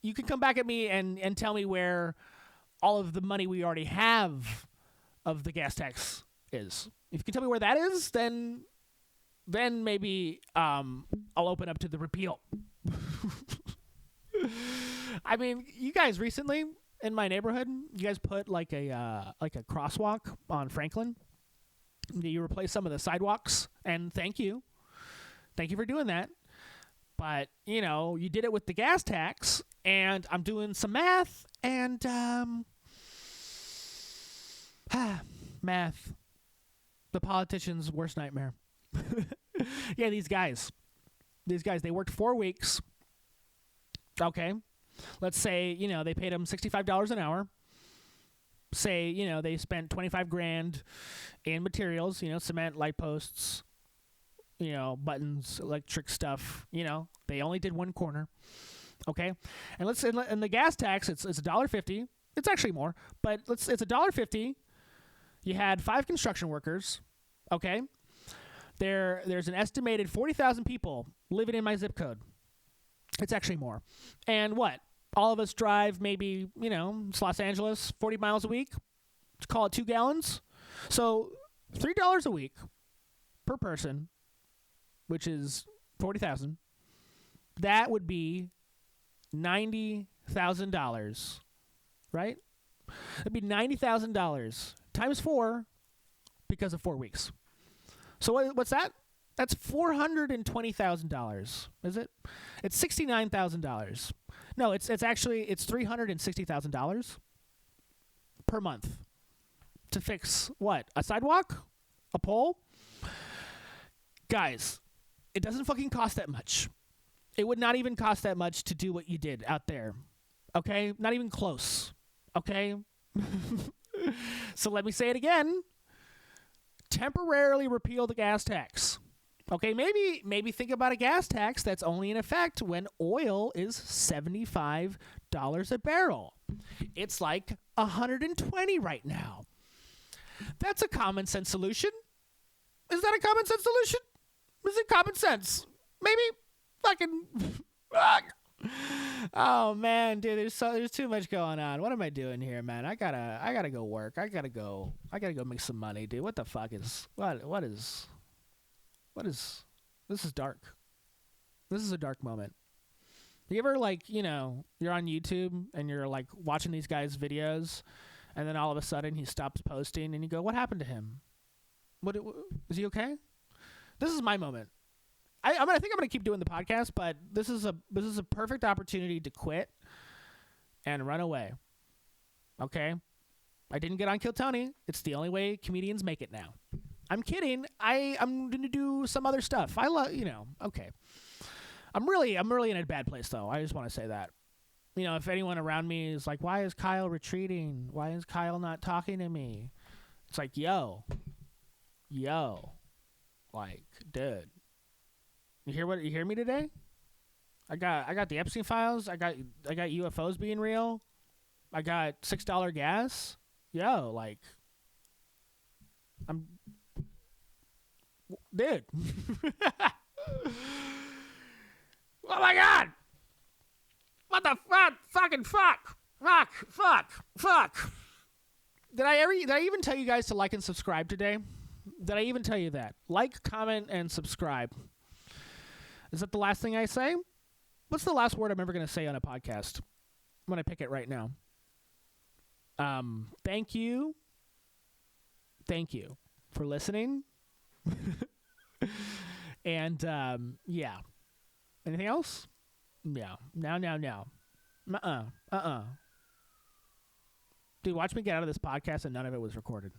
you can come back at me and tell me where all of the money we already have of the gas tax is. If you can tell me where that is, then maybe I'll open up to the repeal. I mean, you guys recently in my neighborhood, you guys put like a crosswalk on Franklin. You replaced some of the sidewalks, and thank you for doing that. But you did it with the gas tax, and I'm doing some math, and math, the politician's worst nightmare. Yeah, these guys, they worked 4 weeks. Okay, let's say they paid them $65 an hour. Say they spent $25,000 in materials, cement, light posts, buttons, electric stuff. They only did one corner. Okay, and let's say in the gas tax, it's $1.50. It's actually more, but it's $1.50. You had 5 construction workers. Okay, there's an estimated 40,000 people living in my zip code. It's actually more, and what? All of us drive maybe, it's Los Angeles, 40 miles a week. Let's call it 2 gallons. So $3 a week per person, which is 40,000. That would be $90,000, right? That'd be $90,000 times 4 because of 4 weeks. So what's that? That's $420,000, is it? It's $69,000. No, it's $360,000 per month to fix what? A sidewalk? A pole? Guys, it doesn't fucking cost that much. It would not even cost that much to do what you did out there. Okay? Not even close. Okay? So let me say it again. Temporarily repeal the gas tax. Okay, maybe think about a gas tax that's only in effect when oil is $75 a barrel. It's like $120 right now. That's a common sense solution. Is that a common sense solution? Is it common sense? Maybe fucking oh man, dude, there's too much going on. What am I doing here, man? I gotta go work. I gotta go make some money, dude. What the fuck is this is dark. This is a dark moment. You ever you're on YouTube and you're watching these guys' videos, and then all of a sudden he stops posting and you go, what happened to him? Is he okay? This is my moment. I think I'm gonna keep doing the podcast, but this is a perfect opportunity to quit and run away. Okay? I didn't get on Kill Tony. It's the only way comedians make it now. I'm kidding. I'm gonna do some other stuff. I love, okay. I'm really in a bad place though. I just want to say that. If anyone around me is like, why is Kyle retreating? Why is Kyle not talking to me? It's like, yo, like, dude, you hear me today? I got the Epstein files. I got UFOs being real. I got $6 gas. Yo, like, I'm, dude. Oh my God! What the fuck? Fucking fuck! Fuck! Did I even tell you guys to like and subscribe today? Did I even tell you that? Like, comment, and subscribe. Is that the last thing I say? What's the last word I'm ever going to say on a podcast? I'm going to pick it right now. Thank you. Thank you for listening. And, yeah. Anything else? Yeah. Now. Dude, watch me get out of this podcast and none of it was recorded.